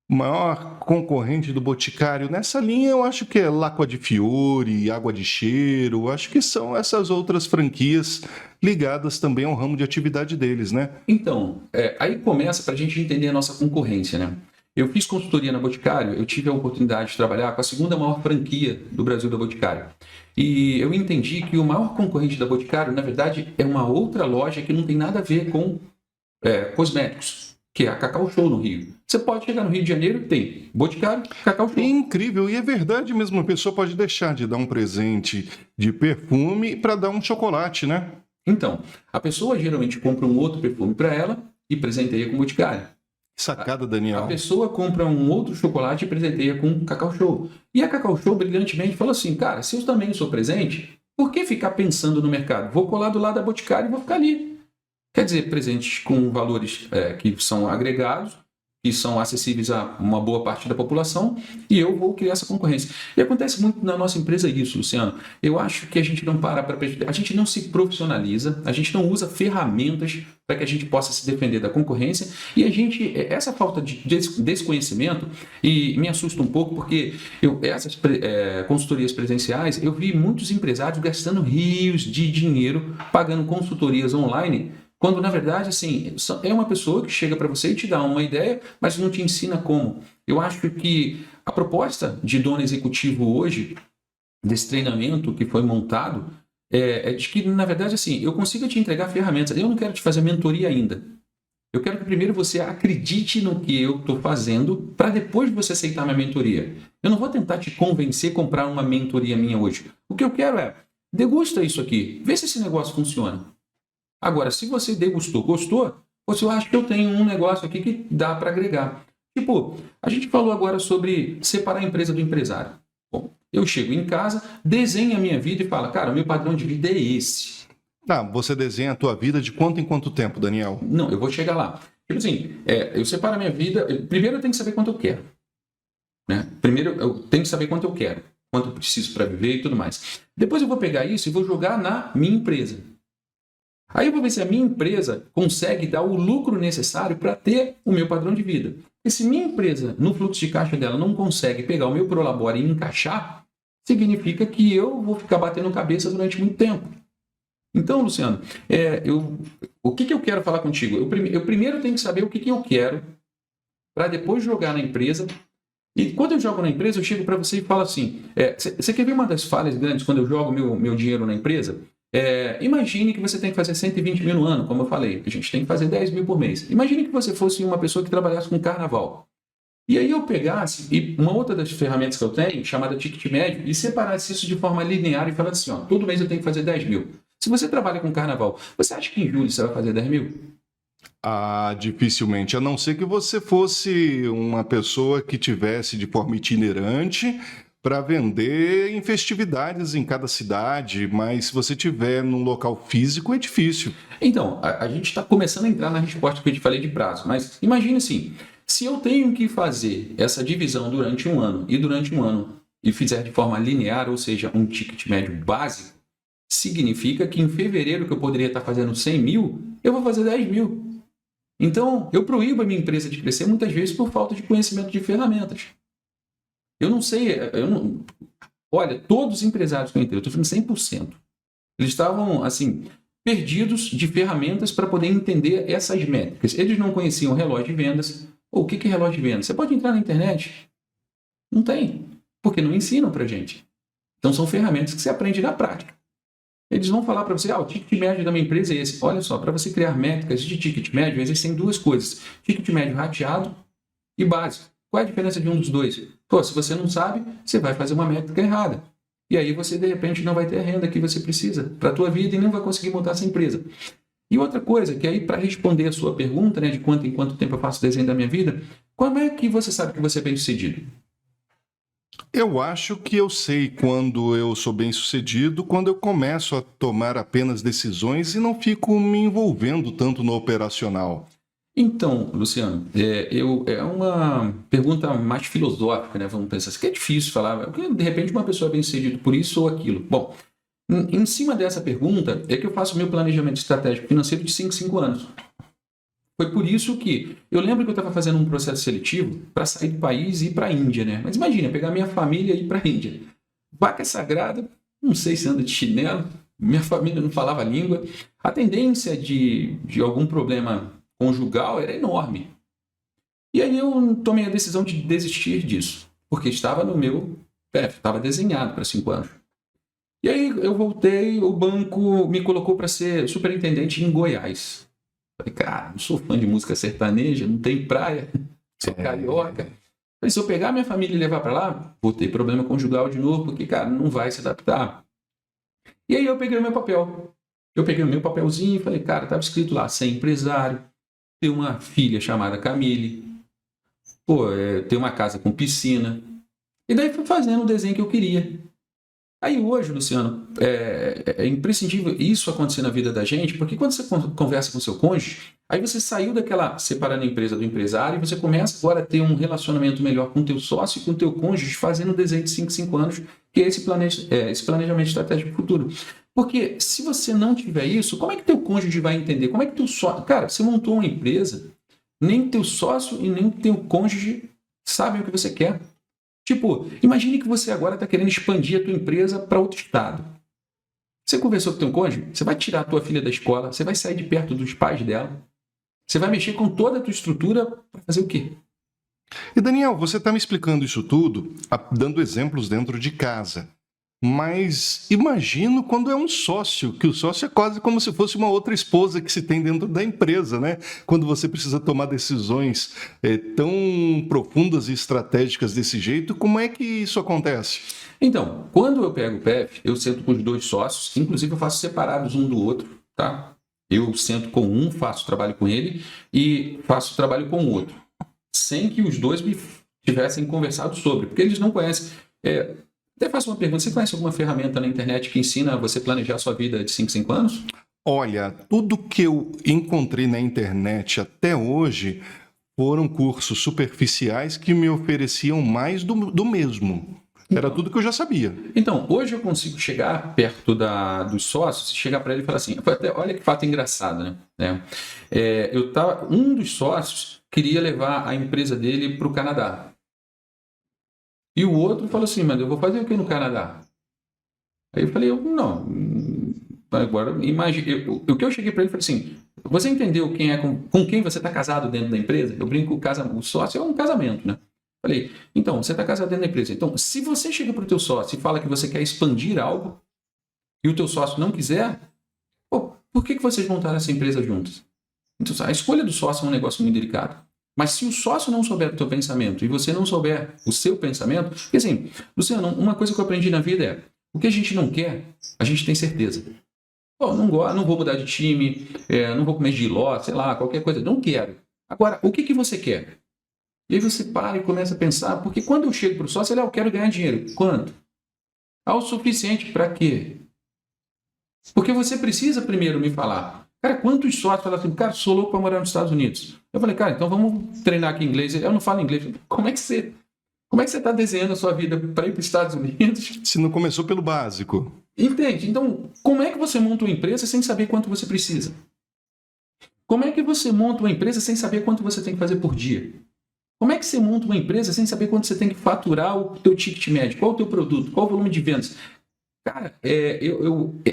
O maior concorrente do Boticário nessa linha eu acho que é L'Acqua di Fiori, Água de Cheiro, acho que são essas outras franquias ligadas também ao ramo de atividade deles, né? Então, aí começa para a gente entender a nossa concorrência, né? Eu fiz consultoria na Boticário, eu tive a oportunidade de trabalhar com a segunda maior franquia do Brasil da Boticário. E eu entendi que o maior concorrente da Boticário, na verdade, é uma outra loja que não tem nada a ver com cosméticos, que é a Cacau Show no Rio. Você pode chegar no Rio de Janeiro, tem Boticário, Cacau Show. Incrível, e é verdade mesmo, a pessoa pode deixar de dar um presente de perfume para dar um chocolate, né? Então, a pessoa geralmente compra um outro perfume para ela e presenteia com Boticário. Sacada, A Daniel. pessoa compra um outro chocolate e presenteia com Cacau Show. E a Cacau Show, brilhantemente, falou assim, cara, se eu também sou presente, por que ficar pensando no mercado? Vou colar do lado da Boticário e vou ficar ali. Quer dizer, presentes com valores que são agregados, que são acessíveis a uma boa parte da população, e eu vou criar essa concorrência. E acontece muito na nossa empresa isso, Luciano. Eu acho que a gente não a gente não se profissionaliza, a gente não usa ferramentas para que a gente possa se defender da concorrência, e essa falta de desconhecimento, e me assusta um pouco, porque essas consultorias presenciais, eu vi muitos empresários gastando rios de dinheiro pagando consultorias online, quando, na verdade, assim, é uma pessoa que chega para você e te dá uma ideia, mas não te ensina como. Eu acho que a proposta de dono executivo hoje, desse treinamento que foi montado, é de que, na verdade, assim, eu consiga te entregar ferramentas. Eu não quero te fazer mentoria ainda. Eu quero que primeiro você acredite no que eu estou fazendo para depois você aceitar minha mentoria. Eu não vou tentar te convencer a comprar uma mentoria minha hoje. O que eu quero é, degusta isso aqui, vê se esse negócio funciona. Agora, se você degustou, gostou, você acha que eu tenho um negócio aqui que dá para agregar. Tipo, a gente falou agora sobre separar a empresa do empresário. Bom, eu chego em casa, desenho a minha vida e falo, cara, o meu padrão de vida é esse. Você desenha a tua vida de quanto em quanto tempo, Daniel? Não, eu vou chegar lá. Tipo assim, eu separo a minha vida. Primeiro eu tenho que saber quanto eu quero. Né? Primeiro eu tenho que saber quanto eu quero, quanto eu preciso para viver e tudo mais. Depois eu vou pegar isso e vou jogar na minha empresa. Aí eu vou ver se a minha empresa consegue dar o lucro necessário para ter o meu padrão de vida. E se minha empresa, no fluxo de caixa dela, não consegue pegar o meu Prolabore e encaixar, significa que eu vou ficar batendo cabeça durante muito tempo. Então, Luciano, o que eu quero falar contigo? Eu primeiro tenho que saber o que eu quero para depois jogar na empresa. E quando eu jogo na empresa, eu chego para você e falo assim, você quer ver uma das falhas grandes quando eu jogo meu dinheiro na empresa? Imagine que você tem que fazer 120 mil no ano, como eu falei, a gente tem que fazer 10 mil por mês. Imagine que você fosse uma pessoa que trabalhasse com carnaval. E aí eu pegasse, e uma outra das ferramentas que eu tenho, chamada ticket médio, e separasse isso de forma linear e falasse assim, todo mês eu tenho que fazer 10 mil. Se você trabalha com carnaval, você acha que em julho você vai fazer 10 mil? Dificilmente, a não ser que você fosse uma pessoa que tivesse de forma itinerante para vender em festividades em cada cidade, mas se você tiver num local físico é difícil. Então, a gente está começando a entrar na resposta que eu te falei de prazo, mas imagine assim, se eu tenho que fazer essa divisão durante um ano e fizer de forma linear, ou seja, um ticket médio básico, significa que em fevereiro, que eu poderia estar fazendo 100 mil, eu vou fazer 10 mil. Então, eu proíbo a minha empresa de crescer muitas vezes por falta de conhecimento de ferramentas. Eu não sei, olha, todos os empresários que eu entrei, eu estou falando 100%, eles estavam, assim, perdidos de ferramentas para poder entender essas métricas. Eles não conheciam relógio de vendas. O que é relógio de vendas? Você pode entrar na internet. Não tem, porque não ensinam para a gente. Então, são ferramentas que você aprende na prática. Eles vão falar para você, o ticket médio da minha empresa é esse. Olha só, para você criar métricas de ticket médio, existem duas coisas. Ticket médio rateado e básico. Qual é a diferença de um dos dois? Se você não sabe, você vai fazer uma métrica errada. E aí você, de repente, não vai ter a renda que você precisa para a tua vida e não vai conseguir montar essa empresa. E outra coisa, que aí para responder a sua pergunta, né, de quanto em quanto tempo eu faço o desenho da minha vida, como é que você sabe que você é bem-sucedido? Eu acho que eu sei quando eu sou bem-sucedido, quando eu começo a tomar apenas decisões e não fico me envolvendo tanto no operacional. Então, Luciano, é uma pergunta mais filosófica, né? Vamos pensar assim, que é difícil falar, porque de repente uma pessoa é bem-sucedida por isso ou aquilo. Bom, Em cima dessa pergunta é que eu faço o meu planejamento estratégico financeiro de 5 em 5 anos. Foi por isso que eu lembro que eu estava fazendo um processo seletivo para sair do país e ir para a Índia, né? Mas imagina, pegar minha família e ir para a Índia. Vaca sagrada, não sei se anda de chinelo, minha família não falava a língua. A tendência de algum problema conjugal era enorme. E aí eu tomei a decisão de desistir disso, porque estava no meu PF, estava desenhado para 5 anos. E aí eu voltei, o banco me colocou para ser superintendente em Goiás. Falei, cara, não sou fã de música sertaneja, não tem praia, sou carioca. Falei, se eu pegar minha família e levar para lá, vou ter problema conjugal de novo, porque, cara, não vai se adaptar. E aí eu peguei o meu papel. Eu peguei o meu papelzinho e falei, cara, estava escrito lá, ser empresário, ter uma filha chamada Camille, ter uma casa com piscina. E daí fui fazendo o desenho que eu queria. Aí hoje, Luciano, é imprescindível isso acontecer na vida da gente, porque quando você conversa com seu cônjuge, aí você saiu daquela separando a empresa do empresário e você começa agora a ter um relacionamento melhor com o teu sócio e com o teu cônjuge, fazendo um desenho de 5 em 5 anos, que é esse planejamento estratégico futuro. Porque se você não tiver isso, como é que teu cônjuge vai entender? Como é que teu sócio... Cara, você montou uma empresa, nem teu sócio e nem teu cônjuge sabem o que você quer. Tipo, imagine que você agora está querendo expandir a tua empresa para outro estado. Você conversou com o teu cônjuge? Você vai tirar a tua filha da escola, você vai sair de perto dos pais dela, você vai mexer com toda a tua estrutura para fazer o quê? E Daniel, você está me explicando isso tudo, dando exemplos dentro de casa. Mas imagino quando é um sócio, que o sócio é quase como se fosse uma outra esposa que se tem dentro da empresa, né? Quando você precisa tomar decisões tão profundas e estratégicas desse jeito, como é que isso acontece? Então, quando eu pego o PF, eu sento com os 2 sócios, inclusive eu faço separados um do outro, tá? Eu sento com um, faço trabalho com ele e faço trabalho com o outro, sem que os 2 me tivessem conversado sobre, porque eles não conhecem. Até faço uma pergunta, você conhece alguma ferramenta na internet que ensina você a planejar a sua vida de 5 em 5 anos? Olha, tudo que eu encontrei na internet até hoje foram cursos superficiais que me ofereciam mais do mesmo. Era tudo que eu já sabia. Então, hoje eu consigo chegar perto dos sócios e chegar para ele e falar assim, olha que fato engraçado, né? Um dos sócios queria levar a empresa dele para o Canadá. E o outro falou assim, mas eu vou fazer o que no Canadá? Aí eu falei, não, agora imagine, o que eu cheguei para ele, falei assim, você entendeu com quem você está casado dentro da empresa? Eu brinco, o sócio é um casamento, né? Falei, então, você está casado dentro da empresa. Então, se você chega para o teu sócio e fala que você quer expandir algo e o teu sócio não quiser, por que vocês montaram essa empresa juntos? Então, a escolha do sócio é um negócio muito delicado. Mas se o sócio não souber do teu pensamento e você não souber o seu pensamento... Porque assim, Luciano, uma coisa que eu aprendi na vida é o que a gente não quer, a gente tem certeza. Não vou mudar de time, não vou comer giló, sei lá, qualquer coisa. Não quero. Agora, o que você quer? E aí você para e começa a pensar, porque quando eu chego para o sócio, eu quero ganhar dinheiro. Quanto? O suficiente para quê? Porque você precisa primeiro me falar. Cara, quantos sócios falam assim, cara, sou louco para morar nos Estados Unidos? Eu falei, cara, então vamos treinar aqui inglês. Eu não falo inglês. Como é que você está desenhando a sua vida para ir para os Estados Unidos? Se não começou pelo básico. Entende? Então, como é que você monta uma empresa sem saber quanto você precisa? Como é que você monta uma empresa sem saber quanto você tem que fazer por dia? Como é que você monta uma empresa sem saber quanto você tem que faturar o teu ticket médio? Qual o teu produto? Qual o volume de vendas? Cara,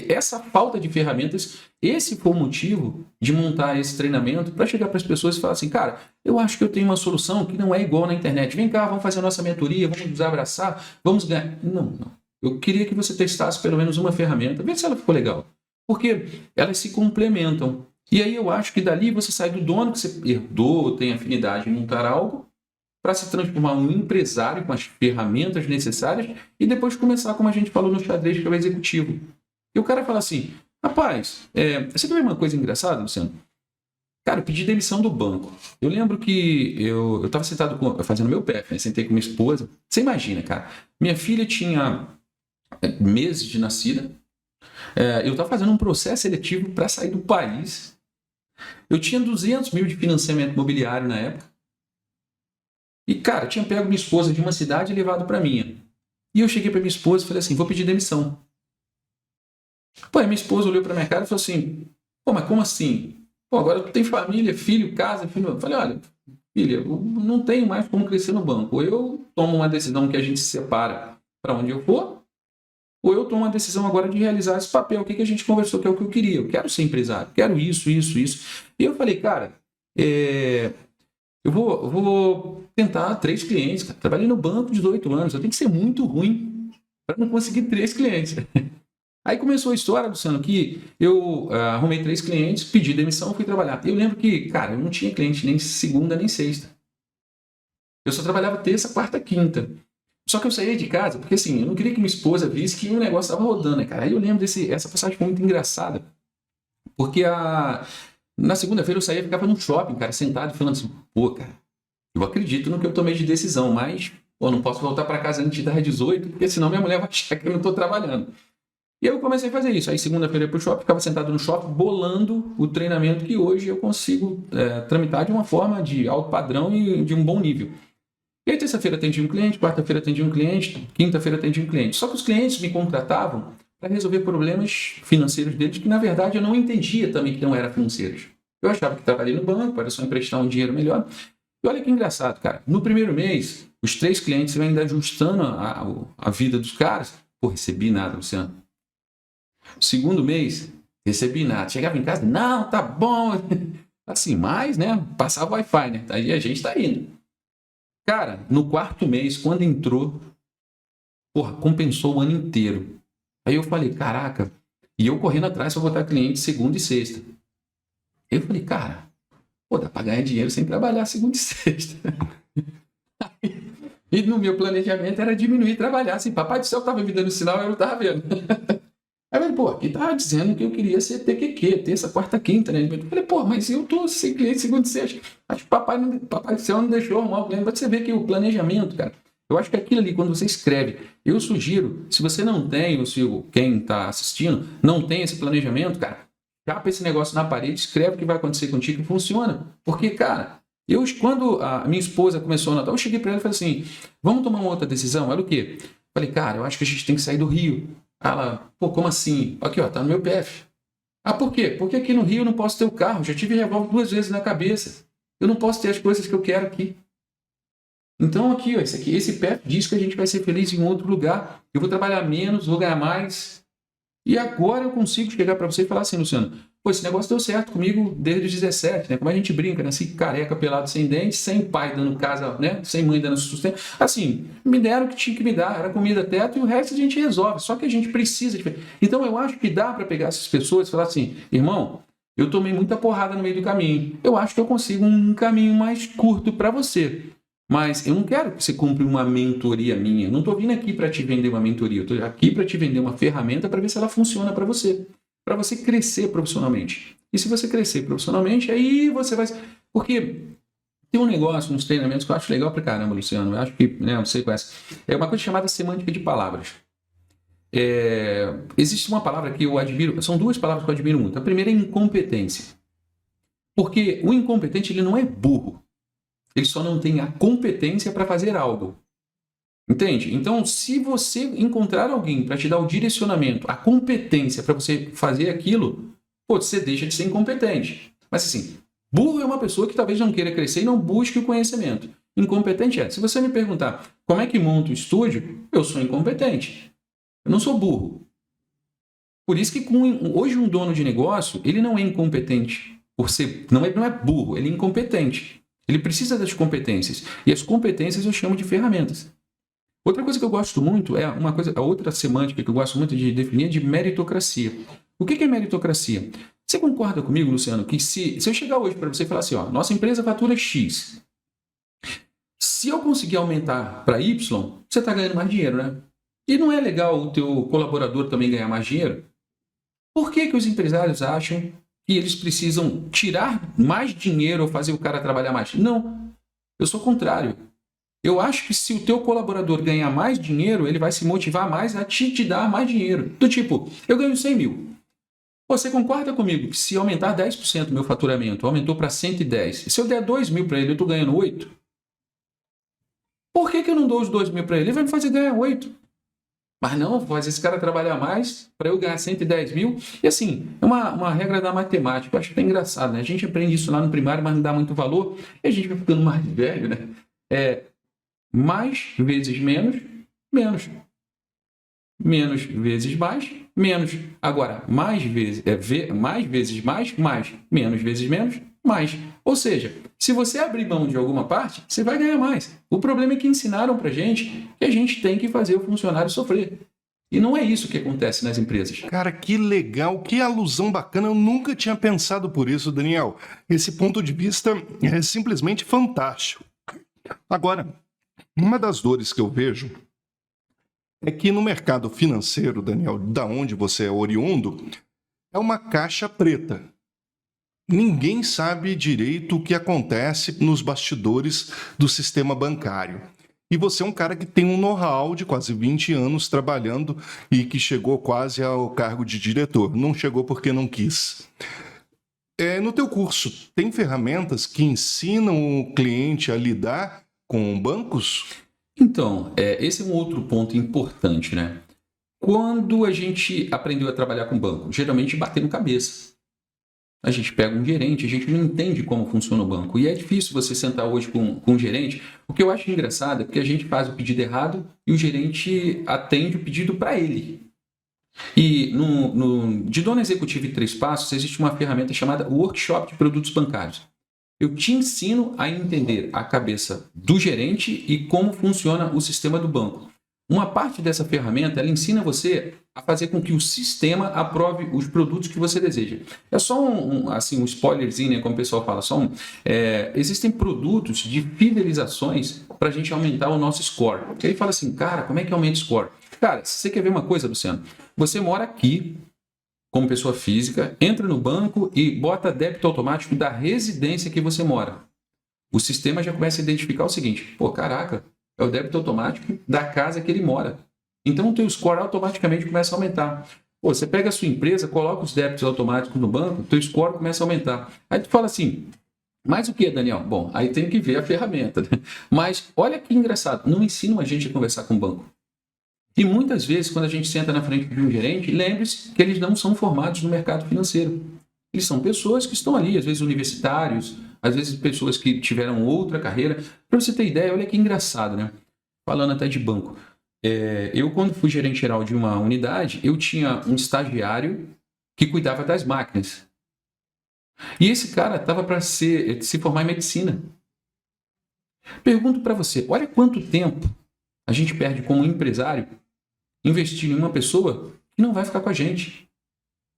essa falta de ferramentas, esse foi o motivo de montar esse treinamento para chegar para as pessoas e falar assim, cara, eu acho que eu tenho uma solução que não é igual na internet. Vem cá, vamos fazer a nossa mentoria, vamos nos abraçar, vamos ganhar. Não. Eu queria que você testasse pelo menos uma ferramenta, vê se ela ficou legal. Porque elas se complementam. E aí eu acho que dali você sai do dono que você herdou, tem afinidade em montar algo, para se transformar em um empresário com as ferramentas necessárias e depois começar, como a gente falou no xadrez, que é o executivo. E o cara fala assim, rapaz, você quer ver uma coisa engraçada, Luciano? Cara, eu pedi demissão do banco. Eu lembro que eu estava sentado fazendo meu PF, né? Sentei com minha esposa. Você imagina, cara, minha filha tinha meses de nascida, eu estava fazendo um processo seletivo para sair do país. Eu tinha 200 mil de financiamento imobiliário na época. E, cara, eu tinha pego minha esposa de uma cidade e levado para minha. E eu cheguei para minha esposa e falei assim, vou pedir demissão. Pô, aí minha esposa olhou pra minha cara e falou assim, pô, mas como assim? Pô, agora tu tem família, filho, casa, filho. Eu falei, olha, filha, eu não tenho mais como crescer no banco. Ou eu tomo uma decisão que a gente se separa para onde eu for, ou eu tomo uma decisão agora de realizar esse papel. O que a gente conversou, que é o que eu queria. Eu quero ser empresário, quero isso. E eu falei, cara, eu vou tentar 3 clientes. Cara. Trabalhei no banco de 18 anos, eu tenho que ser muito ruim para não conseguir 3 clientes. Aí começou a história, Luciano, que eu arrumei 3 clientes, pedi demissão, fui trabalhar. Eu lembro que, cara, eu não tinha cliente nem segunda nem sexta. Eu só trabalhava terça, quarta, quinta. Só que eu saía de casa, porque assim, eu não queria que minha esposa visse que o negócio estava rodando, né, cara? Aí eu lembro essa passagem foi muito engraçada, porque na segunda-feira eu saía e ficava no shopping, cara, sentado e falando assim, pô, cara, eu acredito no que eu tomei de decisão, mas, pô, não posso voltar para casa antes das 18, porque senão minha mulher vai achar que eu não estou trabalhando. E aí eu comecei a fazer isso. Aí segunda-feira eu ia pro shopping, ficava sentado no shopping, bolando o treinamento que hoje eu consigo tramitar de uma forma de alto padrão e de um bom nível. E aí terça-feira atendi um cliente, quarta-feira atendi um cliente, quinta-feira atendi um cliente. Só que os clientes me contratavam para resolver problemas financeiros deles, que na verdade eu não entendia também que não eram financeiros. Eu achava que trabalhei no banco, era só emprestar um dinheiro melhor. E olha que engraçado, cara. No primeiro mês, os 3 clientes eu ainda ajustando a vida dos caras. Pô, recebi nada, Luciano. Segundo mês, recebi nada. Chegava em casa, não, tá bom. Assim, mas, né? Passava o Wi-Fi, né? Aí a gente tá indo. Cara, no 4º mês, quando entrou, porra, compensou o ano inteiro. Aí eu falei, caraca. E eu correndo atrás para botar cliente segunda e sexta. Eu falei, cara, pô, dá pra ganhar dinheiro sem trabalhar segunda e sexta. E no meu planejamento era diminuir trabalhar. Assim, papai do céu tava me dando sinal, eu não tava vendo. Aí eu falei, pô, aqui tava dizendo que eu queria ser TQQ, terça, quarta, quinta, né? Eu falei, pô, mas eu tô sem cliente segunda e sexta. Acho que papai do céu não deixou arrumar o cliente. Mas você vê que o planejamento, cara, eu acho que aquilo ali, quando você escreve, eu sugiro, se você não tem, ou se quem tá assistindo não tem esse planejamento, cara, chapa esse negócio na parede, escreve o que vai acontecer contigo e funciona. Porque, cara, quando a minha esposa começou a Natal, eu cheguei para ela e falei assim, vamos tomar uma outra decisão? Era o quê? Falei, cara, eu acho que a gente tem que sair do Rio. Ela, pô, como assim? Aqui, ó, tá no meu PF. Ah, por quê? Porque aqui no Rio eu não posso ter o carro. Já tive revólver 2 vezes na cabeça. Eu não posso ter as coisas que eu quero aqui. Então aqui, ó, esse PF diz que a gente vai ser feliz em outro lugar. Eu vou trabalhar menos, vou ganhar mais. E agora eu consigo chegar para você e falar assim, Luciano, pô, esse negócio deu certo comigo desde os 17, né? Como a gente brinca, né? Assim, careca, pelado, sem dente, sem pai dando casa, né? Sem mãe dando sustento. Assim, me deram o que tinha que me dar, era comida, teto, e o resto a gente resolve. Só que a gente precisa de... Então eu acho que dá para pegar essas pessoas e falar assim, irmão, eu tomei muita porrada no meio do caminho. Eu acho que eu consigo um caminho mais curto para você. Mas eu não quero que você compre uma mentoria minha. Eu não estou vindo aqui para te vender uma mentoria. Eu estou aqui para te vender uma ferramenta para ver se ela funciona para você crescer profissionalmente. E se você crescer profissionalmente, aí você vai... Porque tem um negócio nos treinamentos que eu acho legal pra caramba, Luciano. Eu acho que, né, você conhece. É uma coisa chamada semântica de palavras. Existe uma palavra que eu admiro, são 2 palavras que eu admiro muito. A primeira é incompetência. Porque o incompetente, ele não é burro. Ele só não tem a competência para fazer algo. Entende? Então, se você encontrar alguém para te dar o direcionamento, a competência para você fazer aquilo, pô, você deixa de ser incompetente. Mas assim, burro é uma pessoa que talvez não queira crescer e não busque o conhecimento. Incompetente se você me perguntar como é que monta o estúdio, eu sou incompetente. Eu não sou burro. Por isso que hoje um dono de negócio, ele não é incompetente. Não é burro, ele é incompetente. Ele precisa das competências. E as competências eu chamo de ferramentas. Outra coisa que eu gosto muito a outra semântica que eu gosto muito de definir é de meritocracia. O que é meritocracia? Você concorda comigo, Luciano, que se eu chegar hoje para você e falar assim, ó, nossa empresa fatura X. Se eu conseguir aumentar para Y, você está ganhando mais dinheiro, né? E não é legal o teu colaborador também ganhar mais dinheiro? Por que os empresários acham que eles precisam tirar mais dinheiro ou fazer o cara trabalhar mais? Não, eu sou o contrário. Eu acho que se o teu colaborador ganhar mais dinheiro, ele vai se motivar mais a te dar mais dinheiro. Do tipo, eu ganho 100 mil. Você concorda comigo que se aumentar 10% do meu faturamento, aumentou para 110, se eu der 2 mil para ele, eu estou ganhando 8? Por que eu não dou os 2 mil para ele? Ele vai me fazer ganhar 8. Mas não, vou fazer esse cara trabalhar mais para eu ganhar 110 mil. E assim, é uma regra da matemática. Eu acho até engraçado, né? A gente aprende isso lá no primário, mas não dá muito valor. E a gente vai ficando mais velho, né? Mais vezes menos, menos. Menos vezes mais, menos. Agora, mais vezes mais, mais. Menos vezes menos, mais. Ou seja, se você abrir mão de alguma parte, você vai ganhar mais. O problema é que ensinaram para gente que a gente tem que fazer o funcionário sofrer. E não é isso que acontece nas empresas. Cara, que legal, que alusão bacana. Eu nunca tinha pensado por isso, Daniel. Esse ponto de vista é simplesmente fantástico. Agora, uma das dores que eu vejo é que no mercado financeiro, Daniel, da onde você é oriundo, é uma caixa preta. Ninguém sabe direito o que acontece nos bastidores do sistema bancário. E você é um cara que tem um know-how de quase 20 anos trabalhando e que chegou quase ao cargo de diretor. Não chegou porque não quis. No teu curso, tem ferramentas que ensinam o cliente a lidar com bancos? Então, esse é um outro ponto importante, né? Quando a gente aprendeu a trabalhar com banco, geralmente batendo cabeça. A gente pega um gerente, a gente não entende como funciona o banco. E é difícil você sentar hoje com um gerente. O que eu acho engraçado é porque a gente faz o pedido errado e o gerente atende o pedido para ele. E de Dona Executiva em 3 Passos, existe uma ferramenta chamada Workshop de Produtos Bancários. Eu te ensino a entender a cabeça do gerente e como funciona o sistema do banco. Uma parte dessa ferramenta, ela ensina você a fazer com que o sistema aprove os produtos que você deseja. É só um spoilerzinho, né, como o pessoal fala. Existem produtos de fidelizações para a gente aumentar o nosso score. Porque aí fala assim, cara, como é que aumenta o score? Cara, se você quer ver uma coisa, Luciano, você mora aqui, como pessoa física, entra no banco e bota débito automático da residência que você mora. O sistema já começa a identificar o seguinte, caraca, é o débito automático da casa que ele mora. Então o teu score automaticamente começa a aumentar. Você pega a sua empresa, coloca os débitos automáticos no banco, o teu score começa a aumentar. Aí tu fala assim, mas o que, Daniel? Bom, aí tem que ver a ferramenta, né? Mas olha que engraçado, não ensinam a gente a conversar com o banco. E muitas vezes, quando a gente senta na frente de um gerente, lembre-se que eles não são formados no mercado financeiro. Eles são pessoas que estão ali, às vezes universitários, às vezes pessoas que tiveram outra carreira. Para você ter ideia, olha que engraçado, né? Falando até de banco. Eu, quando fui gerente geral de uma unidade, eu tinha um estagiário que cuidava das máquinas. E esse cara estava para se formar em medicina. Pergunto para você, olha quanto tempo a gente perde como empresário investindo em uma pessoa que não vai ficar com a gente.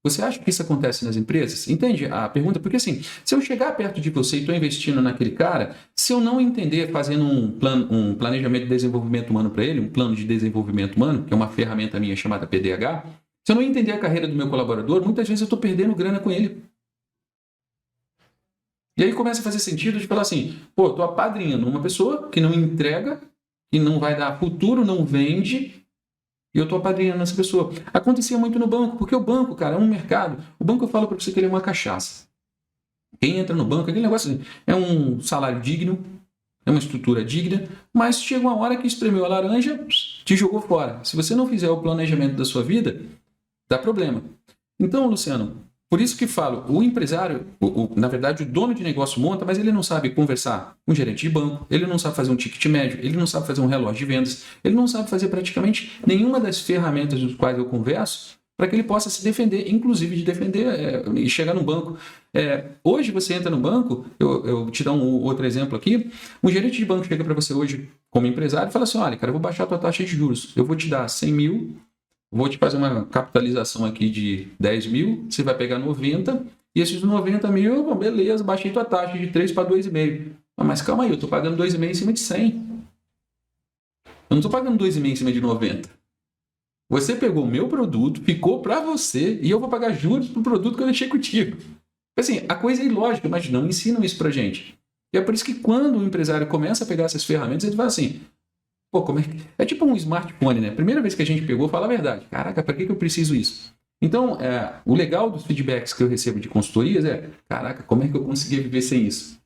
Você acha que isso acontece nas empresas? Entende a pergunta? Porque assim, se eu chegar perto de você e estou investindo naquele cara, se eu não entender fazendo um planejamento de desenvolvimento humano para ele, um plano de desenvolvimento humano, que é uma ferramenta minha chamada PDH, se eu não entender a carreira do meu colaborador, muitas vezes eu estou perdendo grana com ele. E aí começa a fazer sentido de falar assim, estou apadrinhando uma pessoa que não entrega, que não vai dar futuro, não vende, e eu estou apadrinhando essa pessoa. Acontecia muito no banco, porque o banco, cara, é um mercado. O banco, eu falo para você que ele é uma cachaça. Quem entra no banco, aquele negócio assim, é um salário digno, é uma estrutura digna, mas chega uma hora que espremeu a laranja, te jogou fora. Se você não fizer o planejamento da sua vida, dá problema. Então, Luciano, por isso que falo, o empresário, na verdade, o dono de negócio monta, mas ele não sabe conversar com o gerente de banco, ele não sabe fazer um ticket médio, ele não sabe fazer um relógio de vendas, ele não sabe fazer praticamente nenhuma das ferramentas dos quais eu converso para que ele possa se defender, inclusive de defender e chegar no banco. Hoje você entra no banco, eu te dar um outro exemplo aqui, um gerente de banco chega para você hoje como empresário e fala assim, olha, cara, eu vou baixar a tua taxa de juros, eu vou te dar 100 mil, vou te fazer uma capitalização aqui de 10 mil, você vai pegar 90, e esses 90 mil, bom, beleza, baixei tua taxa de 3 para 2,5. Mas calma aí, eu estou pagando 2,5 em cima de 100. Eu não estou pagando 2,5 em cima de 90. Você pegou o meu produto, ficou para você, e eu vou pagar juros pro produto que eu deixei contigo. Assim, a coisa é ilógica, mas não ensinam isso pra gente. E é por isso que quando o empresário começa a pegar essas ferramentas, ele fala assim, como é que... É tipo um smartphone, né? Primeira vez que a gente pegou, fala a verdade. Caraca, para que eu preciso isso? Então, o legal dos feedbacks que eu recebo de consultorias caraca, como é que eu consegui viver sem isso?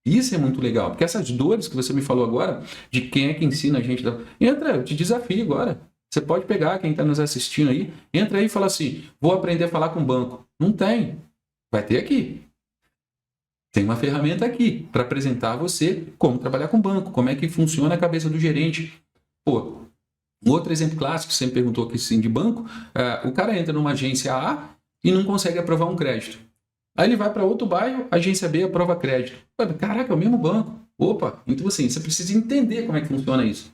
Isso é muito legal, porque essas dores que você me falou agora, de quem é que ensina a gente... Entra, eu te desafio agora. Você pode pegar quem está nos assistindo aí, entra aí e fala assim, vou aprender a falar com o banco. Não tem. Vai ter aqui. Tem uma ferramenta aqui para apresentar a você como trabalhar com banco, como é que funciona a cabeça do gerente. Pô, um outro exemplo clássico, você me perguntou aqui sim de banco, o cara entra numa agência A e não consegue aprovar um crédito. Aí ele vai para outro bairro, agência B aprova crédito. Caraca, é o mesmo banco. Opa, então assim, você precisa entender como é que funciona isso.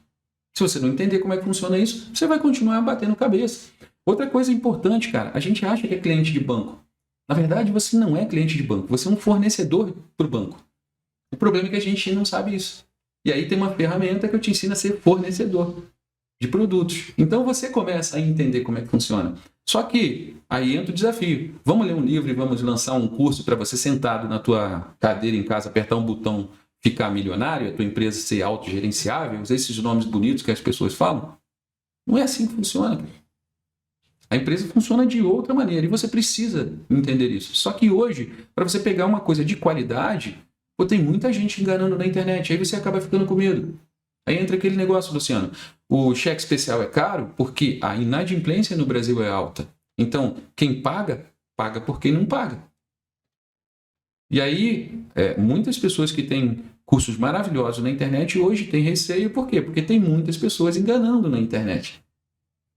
Se você não entender como é que funciona isso, você vai continuar batendo cabeça. Outra coisa importante, cara, a gente acha que é cliente de banco. Na verdade, você não é cliente de banco, você é um fornecedor para o banco. O problema é que a gente não sabe isso. E aí tem uma ferramenta que eu te ensino a ser fornecedor de produtos. Então você começa a entender como é que funciona. Só que aí entra o desafio. Vamos ler um livro e vamos lançar um curso para você sentado na tua cadeira em casa, apertar um botão, ficar milionário, a tua empresa ser autogerenciável, esses nomes bonitos que as pessoas falam. Não é assim que funciona. A empresa funciona de outra maneira e você precisa entender isso. Só que hoje, para você pegar uma coisa de qualidade, tem muita gente enganando na internet. Aí você acaba ficando com medo. Aí entra aquele negócio, Luciano. O cheque especial é caro porque a inadimplência no Brasil é alta. Então, quem paga, paga por quem não paga. E aí, muitas pessoas que têm cursos maravilhosos na internet hoje têm receio. Por quê? Porque tem muitas pessoas enganando na internet.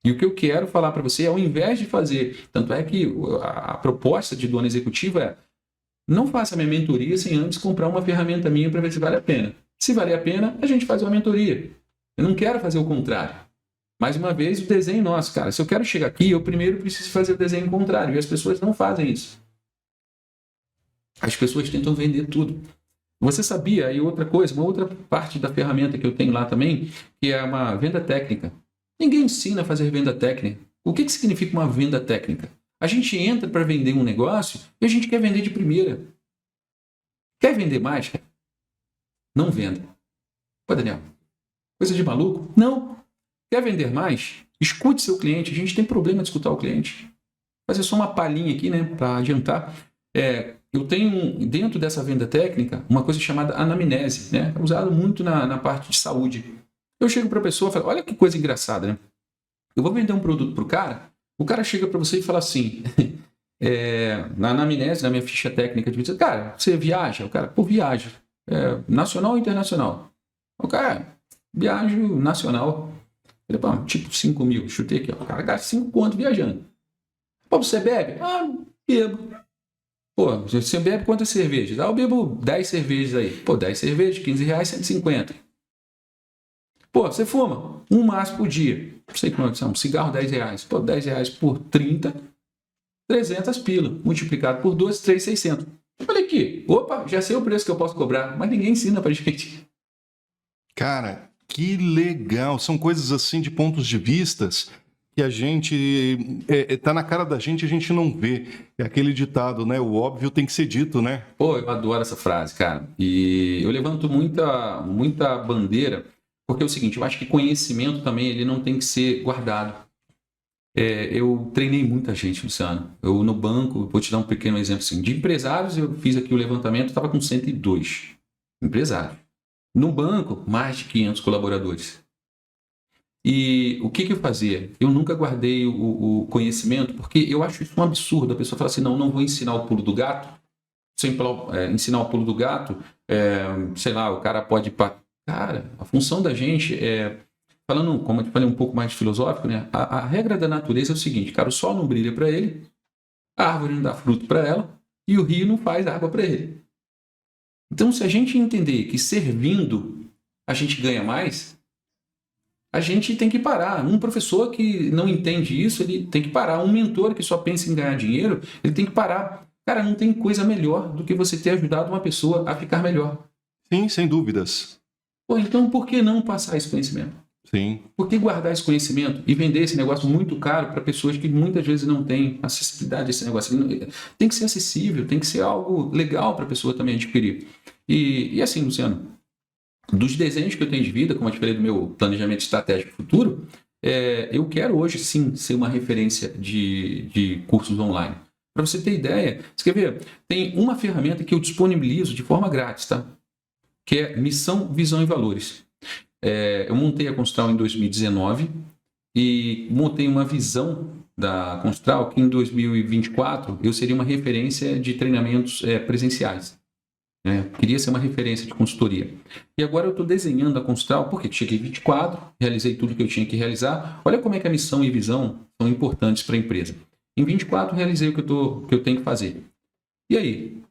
E o que eu quero falar para você, ao invés de fazer, tanto é que a proposta de dona executiva é não faça minha mentoria sem antes comprar uma ferramenta minha para ver se vale a pena. Se valer a pena, a gente faz uma mentoria. Eu não quero fazer o contrário. Mais uma vez, o desenho nosso, cara. Se eu quero chegar aqui, eu primeiro preciso fazer o desenho contrário. E as pessoas não fazem isso. As pessoas tentam vender tudo. Você sabia, aí outra coisa, uma outra parte da ferramenta que eu tenho lá também, que é uma venda técnica. Ninguém ensina a fazer venda técnica. O que significa uma venda técnica? A gente entra para vender um negócio e a gente quer vender de primeira. Quer vender mais? Não venda. Pô, Daniel, coisa de maluco? Não. Quer vender mais? Escute seu cliente. A gente tem problema de escutar o cliente. Vou fazer só uma palhinha aqui, né, para adiantar. Eu tenho dentro dessa venda técnica uma coisa chamada anamnese, né, usado muito na parte de saúde. Eu chego para a pessoa e falo, olha que coisa engraçada, né? Eu vou vender um produto para o cara chega para você e fala assim, na anamnese, na minha ficha técnica de vida, cara, você viaja? O cara, pô, viaja. Nacional ou internacional? O cara, viajo nacional. Ele, pô, tipo 5 mil, chutei aqui, ó. O cara gasta 5 conto viajando. Pô, você bebe? Ah, bebo. Pô, você bebe quantas cervejas? Ah, eu bebo 10 cervejas aí. Pô, 10 cervejas, R$15, 150. Pô, você fuma um maço por dia. Não sei quanto são, um cigarro R$10. Pô, R$10 por 30, 300 pila. Multiplicado por 12, 3,600. Eu falei aqui, opa, já sei o preço que eu posso cobrar, mas ninguém ensina pra gente. Cara, que legal. São coisas assim de pontos de vistas que a gente tá na cara da gente e a gente não vê. É aquele ditado, né? O óbvio tem que ser dito, né? Pô, eu adoro essa frase, cara. E eu levanto muita bandeira, porque é o seguinte, eu acho que conhecimento também ele não tem que ser guardado. Eu treinei muita gente, Luciano. Eu no banco, vou te dar um pequeno exemplo assim, de empresários, eu fiz aqui o levantamento, estava com 102 empresários. No banco, mais de 500 colaboradores. E o que eu fazia? Eu nunca guardei o conhecimento, porque eu acho isso um absurdo. A pessoa fala assim, não vou ensinar o pulo do gato. Se eu ensinar o pulo do gato, sei lá, o cara pode... Cara, a função da gente é... Falando, como eu te falei, um pouco mais filosófico, né? A regra da natureza é o seguinte, cara, o sol não brilha para ele, a árvore não dá fruto para ela e o rio não faz água para ele. Então, se a gente entender que servindo a gente ganha mais, a gente tem que parar. Um professor que não entende isso, ele tem que parar. Um mentor que só pensa em ganhar dinheiro, ele tem que parar. Cara, não tem coisa melhor do que você ter ajudado uma pessoa a ficar melhor. Sim, sem dúvidas. Pô, então por que não passar esse conhecimento? Sim. Por que guardar esse conhecimento e vender esse negócio muito caro para pessoas que muitas vezes não têm acessibilidade a esse negócio? Tem que ser acessível, tem que ser algo legal para a pessoa também adquirir. E assim, Luciano, dos desenhos que eu tenho de vida, como eu te falei do meu planejamento estratégico futuro, eu quero hoje sim ser uma referência de cursos online. Para você ter ideia, você quer ver? Tem uma ferramenta que eu disponibilizo de forma grátis, tá? Que é Missão, Visão e Valores. Eu montei a Constral em 2019 e montei uma visão da Constral que em 2024 eu seria uma referência de treinamentos presenciais. Queria ser uma referência de consultoria. E agora eu estou desenhando a Constral, porque cheguei em 24, realizei tudo que eu tinha que realizar. Olha como é que a missão e visão são importantes para a empresa. Em 24 realizei o que eu tenho que fazer. E aí?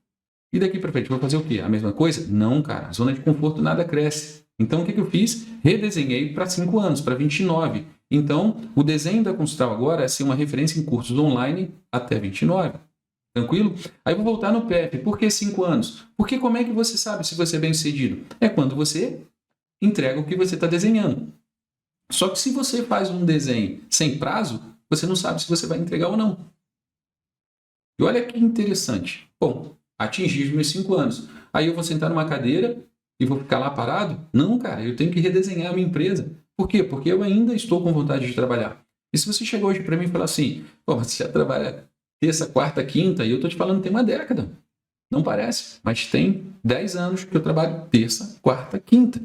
E daqui para frente, vou fazer o quê? A mesma coisa? Não, cara. Zona de conforto nada cresce. Então, o que eu fiz? Redesenhei para 5 anos, para 29. Então, o desenho da Constral agora é ser uma referência em cursos online até 29. Tranquilo? Aí eu vou voltar no PEP. Por que 5 anos? Porque como é que você sabe se você é bem sucedido? É quando você entrega o que você está desenhando. Só que se você faz um desenho sem prazo, você não sabe se você vai entregar ou não. E olha que interessante. Bom, atingi os meus 5 anos. Aí eu vou sentar numa cadeira e vou ficar lá parado? Não, cara, eu tenho que redesenhar a minha empresa. Por quê? Porque eu ainda estou com vontade de trabalhar. E se você chegou hoje para mim e falar assim, pô, você já trabalha terça, quarta, quinta, e eu estou te falando tem uma década. Não parece, mas tem 10 anos que eu trabalho terça, quarta, quinta.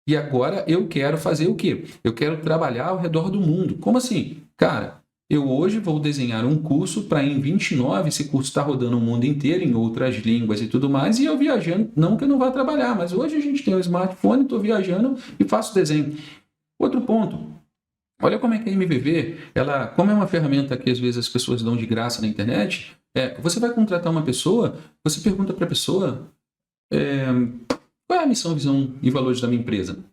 E agora eu quero fazer o quê? Eu quero trabalhar ao redor do mundo. Como assim? Cara, eu hoje vou desenhar um curso para em 29, esse curso está rodando o mundo inteiro, em outras línguas e tudo mais, e eu viajando, não que eu não vá trabalhar, mas hoje a gente tem um smartphone, estou viajando e faço desenho. Outro ponto, olha como é que a MVV, ela, como é uma ferramenta que às vezes as pessoas dão de graça na internet, você vai contratar uma pessoa, você pergunta para a pessoa qual é a missão, visão e valores da minha empresa.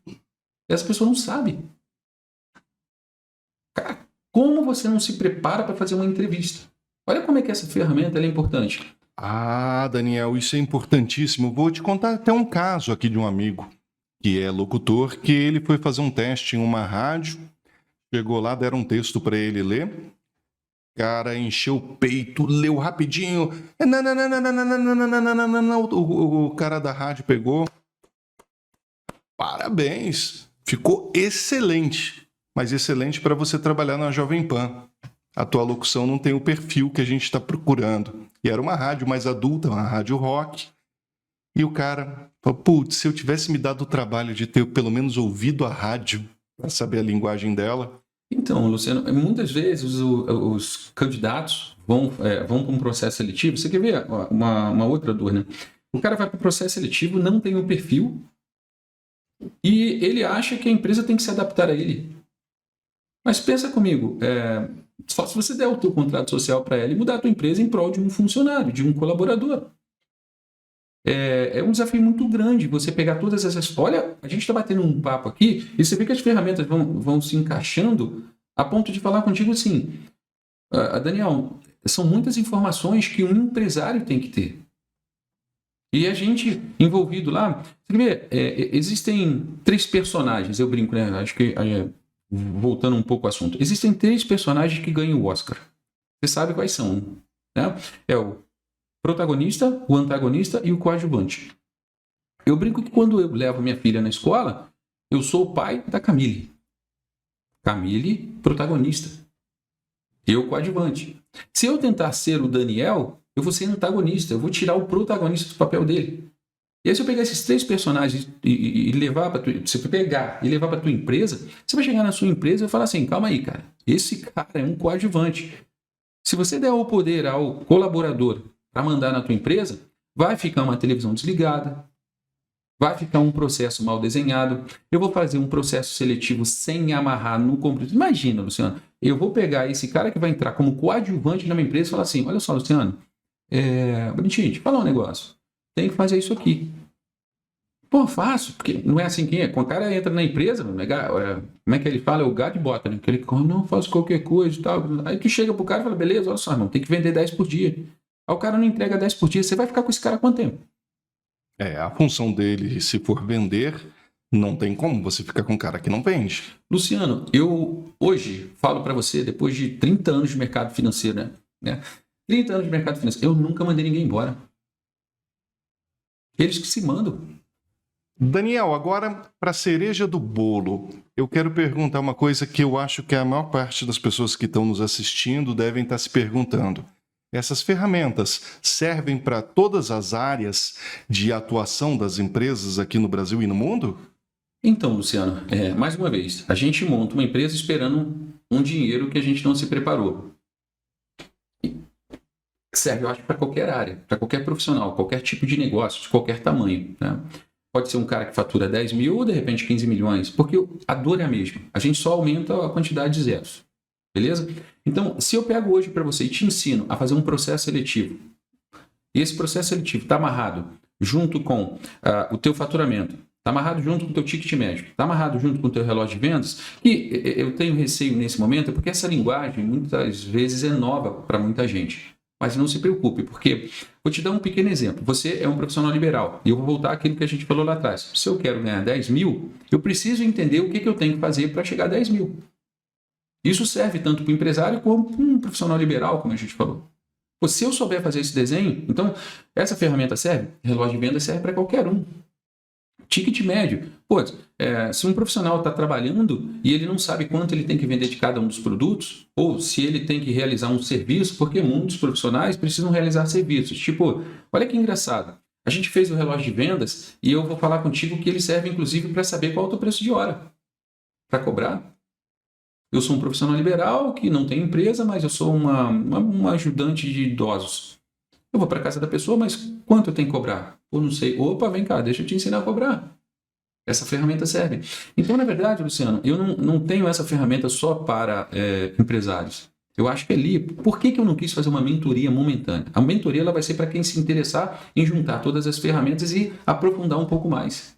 Essa pessoa não sabe. Cara, como você não se prepara para fazer uma entrevista? Olha como é que essa ferramenta é importante. Ah, Daniel, isso é importantíssimo. Vou te contar até um caso aqui de um amigo que é locutor, que ele foi fazer um teste em uma rádio, chegou lá, deram um texto para ele ler, cara encheu o peito, leu rapidinho, o cara da rádio pegou, parabéns, ficou excelente, mas excelente para você trabalhar na Jovem Pan. A tua locução não tem o perfil que a gente está procurando. E era uma rádio mais adulta, uma rádio rock. E o cara falou, putz, se eu tivesse me dado o trabalho de ter pelo menos ouvido a rádio para saber a linguagem dela. Então, Luciano, muitas vezes os candidatos vão para um processo seletivo. Você quer ver uma outra dúvida? O cara vai para o processo seletivo, não tem um perfil e ele acha que a empresa tem que se adaptar a ele. Mas pensa comigo, só se você der o teu contrato social para ela e mudar a tua empresa em prol de um funcionário, de um colaborador. É um desafio muito grande você pegar todas essas... Olha, a gente está batendo um papo aqui e você vê que as ferramentas vão se encaixando a ponto de falar contigo assim, Daniel, são muitas informações que um empresário tem que ter. E a gente envolvido lá... Você vê, existem 3 personagens, eu brinco, né? Acho que... voltando um pouco ao assunto, existem 3 personagens que ganham o Oscar. Você sabe quais são, né? É o protagonista, o antagonista e o coadjuvante. Eu brinco que quando eu levo minha filha na escola, eu sou o pai da Camille. Camille, protagonista. Eu, coadjuvante. Se eu tentar ser o Daniel, eu vou ser antagonista, eu vou tirar o protagonista do papel dele. E aí, se eu pegar esses 3 personagens e levar para a tua empresa, você vai chegar na sua empresa e vai falar assim, calma aí, cara, esse cara é um coadjuvante. Se você der o poder ao colaborador para mandar na tua empresa, vai ficar uma televisão desligada, vai ficar um processo mal desenhado, eu vou fazer um processo seletivo sem amarrar no computador. Imagina, Luciano, eu vou pegar esse cara que vai entrar como coadjuvante na minha empresa e falar assim, olha só, Luciano, bonitinho, deixa eu falar um negócio. Tem que fazer isso aqui. Pô, fácil, porque não é assim que é. Quando o cara entra na empresa, como é que ele fala? É o gato e bota, né? Que ele não faz qualquer coisa e tal. Aí tu chega pro cara e fala, beleza, olha só, irmão, tem que vender 10 por dia. Aí o cara não entrega 10 por dia, você vai ficar com esse cara há quanto tempo? A função dele, se for vender, não tem como você ficar com um cara que não vende. Luciano, eu hoje falo para você, depois de 30 anos de mercado financeiro, né? 30 anos de mercado financeiro, eu nunca mandei ninguém embora. Eles que se mandam. Daniel, agora para a cereja do bolo, eu quero perguntar uma coisa que eu acho que a maior parte das pessoas que estão nos assistindo devem estar se perguntando. Essas ferramentas servem para todas as áreas de atuação das empresas aqui no Brasil e no mundo? Então, Luciano, mais uma vez, a gente monta uma empresa esperando um dinheiro que a gente não se preparou. Serve, eu acho, para qualquer área, para qualquer profissional, qualquer tipo de negócio, de qualquer tamanho, né? Pode ser um cara que fatura 10 mil ou, de repente, 15 milhões, porque a dor é a mesma. A gente só aumenta a quantidade de zeros, beleza? Então, se eu pego hoje para você e te ensino a fazer um processo seletivo, e esse processo seletivo está amarrado junto com o teu faturamento, está amarrado junto com o teu ticket médio, está amarrado junto com o teu relógio de vendas, e eu tenho receio nesse momento, porque essa linguagem, muitas vezes, é nova para muita gente. Mas não se preocupe, porque vou te dar um pequeno exemplo. Você é um profissional liberal, e eu vou voltar àquilo que a gente falou lá atrás. Se eu quero ganhar 10 mil, eu preciso entender o que eu tenho que fazer para chegar a 10 mil. Isso serve tanto para o empresário como para um profissional liberal, como a gente falou. Se eu souber fazer esse desenho, então essa ferramenta serve? Relógio de venda serve para qualquer um. Ticket médio. Se um profissional está trabalhando e ele não sabe quanto ele tem que vender de cada um dos produtos, ou se ele tem que realizar um serviço, porque muitos profissionais precisam realizar serviços. Tipo, olha que engraçado. A gente fez o relógio de vendas e eu vou falar contigo que ele serve, inclusive, para saber qual é o teu preço de hora para cobrar. Eu sou um profissional liberal que não tem empresa, mas eu sou uma ajudante de idosos. Eu vou para a casa da pessoa, mas quanto eu tenho que cobrar? Ou não sei. Opa, vem cá, deixa eu te ensinar a cobrar. Essa ferramenta serve. Então, na verdade, Luciano, eu não tenho essa ferramenta só para empresários. Eu acho que ali, por que eu não quis fazer uma mentoria momentânea? A mentoria ela vai ser para quem se interessar em juntar todas as ferramentas e aprofundar um pouco mais.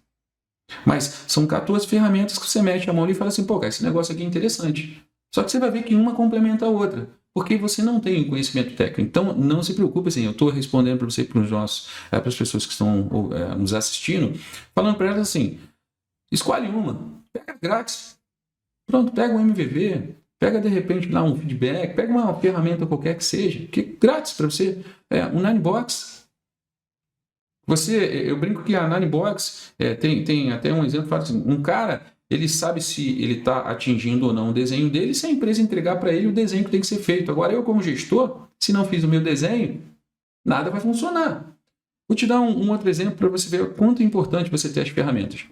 Mas são 14 ferramentas que você mete a mão e fala assim, pô, cara, esse negócio aqui é interessante. Só que você vai ver que uma complementa a outra, porque você não tem conhecimento técnico. Então, não se preocupe, assim, eu estou respondendo para você, para as pessoas que estão nos assistindo, falando para elas assim, escolhe uma, pega grátis, pronto, pega um MVV, pega de repente lá um feedback, pega uma ferramenta qualquer que seja, que é grátis para você, um Ninebox. Eu brinco que a Ninebox tem até um exemplo, fala assim, um cara, ele sabe se ele está atingindo ou não o desenho dele, se a empresa entregar para ele o desenho que tem que ser feito. Agora, eu como gestor, se não fiz o meu desenho, nada vai funcionar. Vou te dar um outro exemplo para você ver o quanto é importante você ter as ferramentas.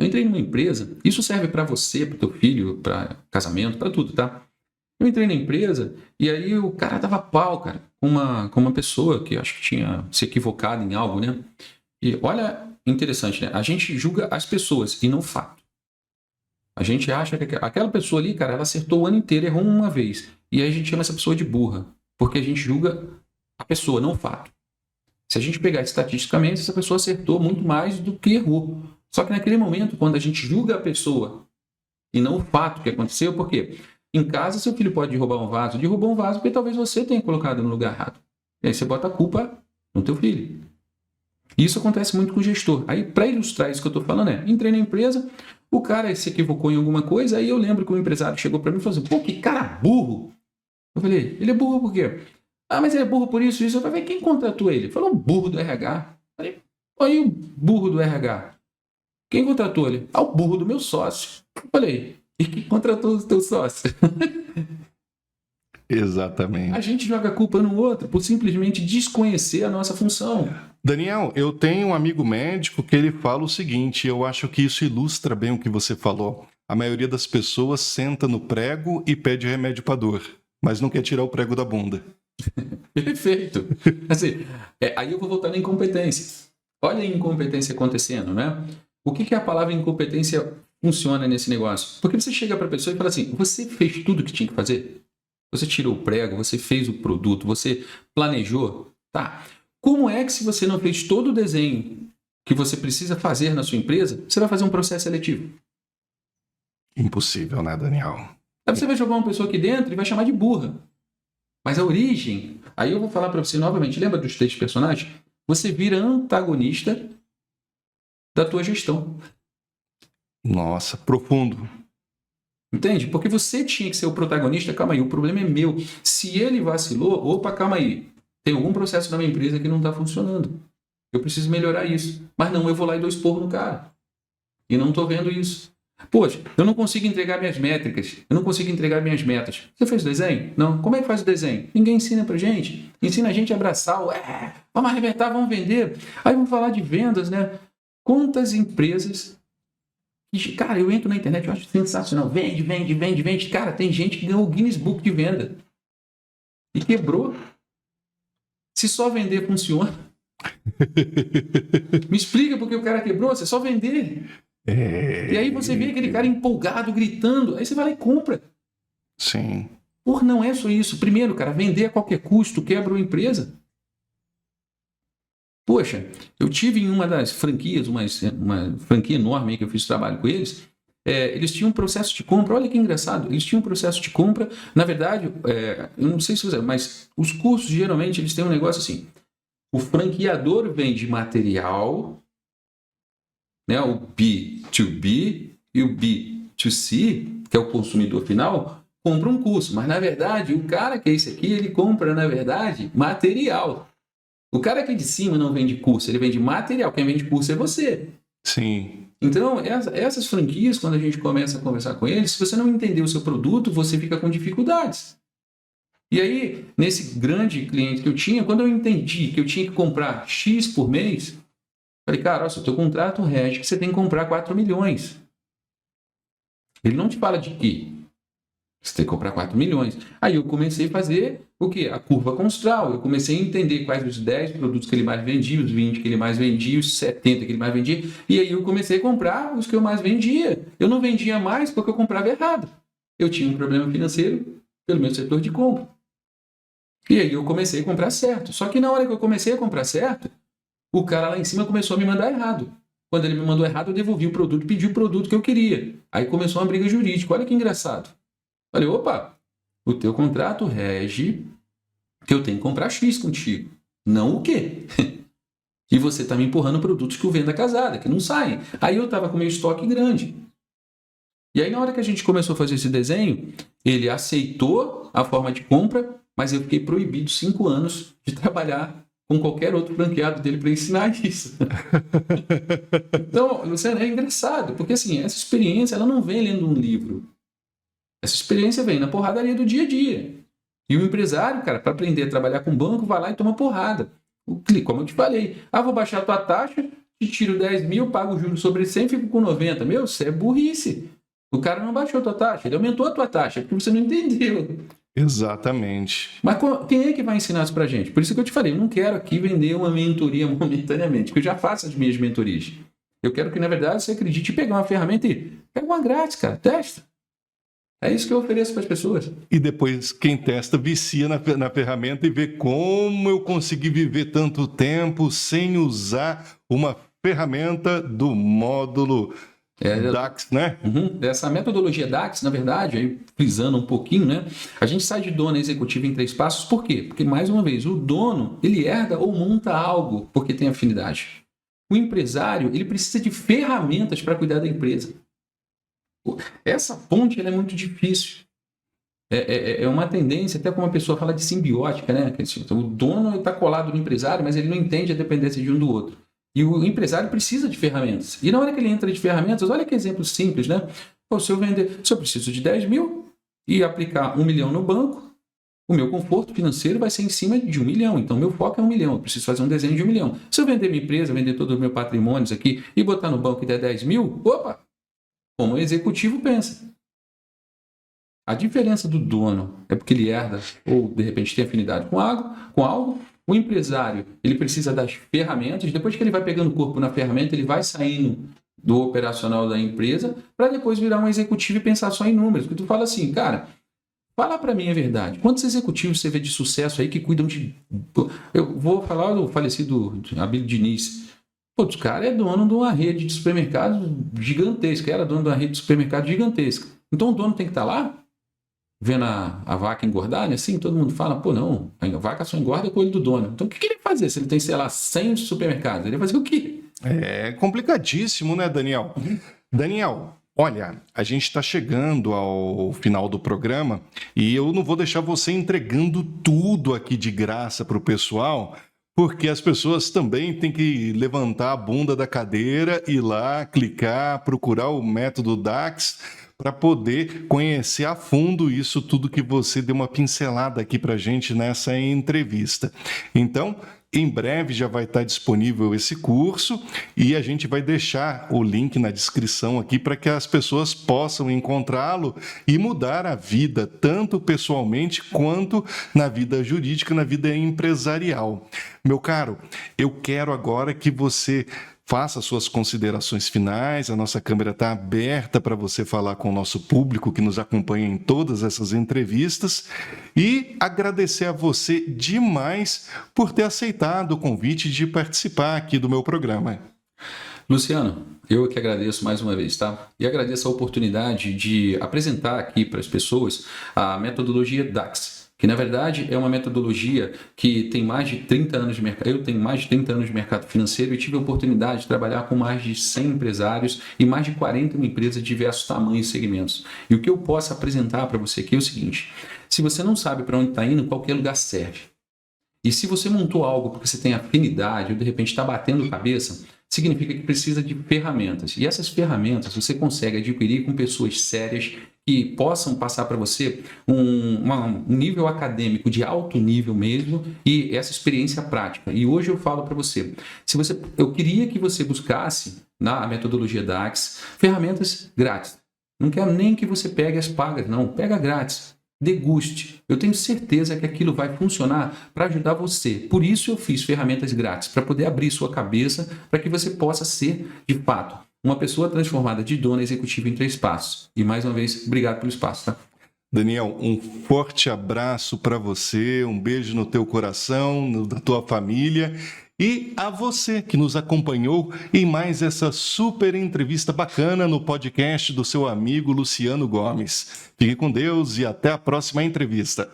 Eu entrei numa empresa, isso serve para você, para o teu filho, para casamento, para tudo, tá? Eu entrei na empresa e aí o cara dava pau, cara, com uma pessoa que acho que tinha se equivocado em algo, né? E olha, interessante, né? A gente julga as pessoas e não o fato. A gente acha que aquela pessoa ali, cara, ela acertou o ano inteiro, errou uma vez. E aí a gente chama essa pessoa de burra, porque a gente julga a pessoa, não o fato. Se a gente pegar estatisticamente, essa pessoa acertou muito mais do que errou. Só que naquele momento, quando a gente julga a pessoa e não o fato que aconteceu, por quê? Em casa, seu filho pode derrubar um vaso. Derrubou um vaso porque talvez você tenha colocado no lugar errado. E aí você bota a culpa no teu filho. E isso acontece muito com o gestor. Aí, para ilustrar isso que eu estou falando, entrei na empresa, o cara se equivocou em alguma coisa, aí eu lembro que o empresário chegou para mim e falou assim, pô, que cara burro. Eu falei, ele é burro por quê? Ah, mas ele é burro por isso. Eu falei, quem contratou ele? Ele falou, o burro do RH. Eu falei, aí o burro do RH. Quem contratou ele? Ah, o burro do meu sócio. Eu falei, e quem contratou o teu sócio? Exatamente. A gente joga a culpa no outro por simplesmente desconhecer a nossa função. Daniel, eu tenho um amigo médico que ele fala o seguinte, eu acho que isso ilustra bem o que você falou. A maioria das pessoas senta no prego e pede remédio para dor, mas não quer tirar o prego da bunda. Perfeito. Assim, aí eu vou voltar na incompetência. Olha a incompetência acontecendo, né? O que a palavra incompetência funciona nesse negócio? Porque você chega para a pessoa e fala assim, você fez tudo o que tinha que fazer? Você tirou o prego, você fez o produto, você planejou? Tá. Como é que se você não fez todo o desenho que você precisa fazer na sua empresa, você vai fazer um processo seletivo? Impossível, né, Daniel? Aí você vai jogar uma pessoa aqui dentro e vai chamar de burra. Mas a origem, aí eu vou falar para você novamente, lembra dos 3 personagens? Você vira antagonista da tua gestão. Nossa, profundo. Entende? Porque você tinha que ser o protagonista, calma aí, o problema é meu. Se ele vacilou, opa, calma aí, tem algum processo na minha empresa que não está funcionando. Eu preciso melhorar isso. Mas não, eu vou lá e dou esporro no cara. E não estou vendo isso. Poxa, eu não consigo entregar minhas métricas, eu não consigo entregar minhas metas. Você fez o desenho? Não. Como é que faz o desenho? Ninguém ensina pra gente. Ensina a gente a abraçar vamos arrebentar, vamos vender. Aí vamos falar de vendas, né? Quantas empresas Cara, eu entro na internet, eu acho sensacional. Vende. Cara, tem gente que ganhou o Guinness Book de venda. E quebrou. Se só vender funciona. Me explica porque o cara quebrou, se é só vender. E aí você vê aquele cara empolgado, gritando, aí você vai lá e compra. Sim. Por não é só isso. Primeiro, cara, vender a qualquer custo quebra uma empresa. Poxa, eu tive em uma das franquias, uma franquia enorme aí que eu fiz trabalho com eles, eles tinham um processo de compra, olha que engraçado, eles tinham um processo de compra, na verdade, eu não sei se você, mas os cursos geralmente eles têm um negócio assim, o franqueador vende material, né, o B2B e o B2C, que é o consumidor final, compra um curso, mas na verdade o cara que é esse aqui, ele compra na verdade material. O cara aqui de cima não vende curso, ele vende material. Quem vende curso é você. Sim. Então, essas franquias, quando a gente começa a conversar com eles, se você não entender o seu produto, você fica com dificuldades. E aí, nesse grande cliente que eu tinha, quando eu entendi que eu tinha que comprar X por mês, falei, cara, olha, o teu contrato rege que você tem que comprar 4 milhões. Ele não te fala de quê? Você tem que comprar 4 milhões. Aí eu comecei a fazer o quê? A curva Construal. Eu comecei a entender quais os 10 produtos que ele mais vendia, os 20 que ele mais vendia, os 70 que ele mais vendia. E aí eu comecei a comprar os que eu mais vendia. Eu não vendia mais porque eu comprava errado. Eu tinha um problema financeiro pelo meu setor de compra. E aí eu comecei a comprar certo. Só que na hora que eu comecei a comprar certo, o cara lá em cima começou a me mandar errado. Quando ele me mandou errado, eu devolvi o produto, pedi o produto que eu queria. Aí começou uma briga jurídica. Olha que engraçado. Falei, opa, o teu contrato rege que eu tenho que comprar X contigo, não o quê? E você está me empurrando produtos que eu vendo casada, que não saem. Aí eu estava com meu estoque grande. E aí na hora que a gente começou a fazer esse desenho, ele aceitou a forma de compra, mas eu fiquei proibido 5 anos de trabalhar com qualquer outro franqueado dele para ensinar isso. Então, Luciano, é engraçado, porque assim, essa experiência ela não vem lendo um livro. Essa experiência vem na porradaria do dia a dia. E o empresário, cara, para aprender a trabalhar com banco, vai lá e toma porrada. Como eu te falei, vou baixar a tua taxa, te tiro 10 mil, pago o juros sobre 100, fico com 90. Meu, isso é burrice. O cara não baixou a tua taxa, ele aumentou a tua taxa, porque você não entendeu. Exatamente. Mas quem é que vai ensinar isso pra gente? Por isso que eu te falei, eu não quero aqui vender uma mentoria momentaneamente, porque eu já faço as minhas mentorias. Eu quero que, na verdade, você acredite em pegar uma ferramenta e pega uma grátis, cara, testa. É isso que eu ofereço para as pessoas. E depois quem testa vicia na ferramenta e vê como eu consegui viver tanto tempo sem usar uma ferramenta do módulo DAX, né? Essa metodologia DAX, na verdade, aí frisando um pouquinho, né? A gente sai de dono executivo em 3 passos, por quê? Porque, mais uma vez, o dono, ele herda ou monta algo porque tem afinidade. O empresário, ele precisa de ferramentas para cuidar da empresa. Essa ponte ela é muito difícil. É uma tendência, até como a pessoa fala de simbiótica, né? O dono está colado no empresário, mas ele não entende a dependência de um do outro. E o empresário precisa de ferramentas. E na hora que ele entra de ferramentas, olha que exemplo simples, né? Pô, se eu preciso de 10 mil e aplicar 1 milhão no banco, o meu conforto financeiro vai ser em cima de 1 milhão. Então, meu foco é 1 milhão. Eu preciso fazer um desenho de 1 milhão. Se eu vender minha empresa, vender todos os meus patrimônios aqui e botar no banco e der 10 mil, opa! Como o executivo pensa. A diferença do dono é porque ele herda ou, de repente, tem afinidade com algo. O empresário, ele precisa das ferramentas. Depois que ele vai pegando o corpo na ferramenta, ele vai saindo do operacional da empresa para depois virar um executivo e pensar só em números. Porque tu fala assim, cara, fala para mim a verdade. Quantos executivos você vê de sucesso aí que cuidam de... Eu vou falar do falecido Abílio Diniz. Putz, o cara é dono de uma rede de supermercados gigantesca. Era dono de uma rede de supermercados gigantesca. Então o dono tem que estar lá, vendo a vaca engordar, né? Assim, todo mundo fala, pô, não, a vaca só engorda com o olho do dono. Então o que ele ia fazer se ele tem, sei lá, 100 supermercados? Ele ia fazer o quê? É complicadíssimo, né, Daniel? Daniel, olha, a gente está chegando ao final do programa e eu não vou deixar você entregando tudo aqui de graça para o pessoal, porque as pessoas também têm que levantar a bunda da cadeira, ir lá, clicar, procurar o método DAX, para poder conhecer a fundo isso tudo que você deu uma pincelada aqui para a gente nessa entrevista. Então, em breve já vai estar disponível esse curso e a gente vai deixar o link na descrição aqui para que as pessoas possam encontrá-lo e mudar a vida, tanto pessoalmente quanto na vida jurídica, na vida empresarial. Meu caro, eu quero agora que você faça suas considerações finais, a nossa câmera está aberta para você falar com o nosso público que nos acompanha em todas essas entrevistas e agradecer a você demais por ter aceitado o convite de participar aqui do meu programa. Luciano, eu que agradeço mais uma vez, tá? E agradeço a oportunidade de apresentar aqui para as pessoas a metodologia DAX, que na verdade é uma metodologia que tem mais de 30 anos de mercado. Eu tenho mais de 30 anos de mercado financeiro e tive a oportunidade de trabalhar com mais de 100 empresários e mais de 40 empresas de diversos tamanhos e segmentos. E o que eu posso apresentar para você aqui é o seguinte: se você não sabe para onde está indo, qualquer lugar serve. E se você montou algo porque você tem afinidade ou de repente está batendo cabeça, significa que precisa de ferramentas. E essas ferramentas você consegue adquirir com pessoas sérias que possam passar para você um nível acadêmico de alto nível mesmo e essa experiência prática. E hoje eu falo para você, eu queria que você buscasse na metodologia DAX ferramentas grátis. Não quero nem que você pegue as pagas, não. Pega grátis. Deguste. Eu tenho certeza que aquilo vai funcionar para ajudar você. Por isso eu fiz ferramentas grátis, para poder abrir sua cabeça, para que você possa ser, de fato, uma pessoa transformada de dona executiva em 3 passos. E mais uma vez, obrigado pelo espaço, tá? Daniel, um forte abraço para você, um beijo no teu coração, da tua família e a você que nos acompanhou em mais essa super entrevista bacana no podcast do seu amigo Luciano Gomes. Fique com Deus e até a próxima entrevista.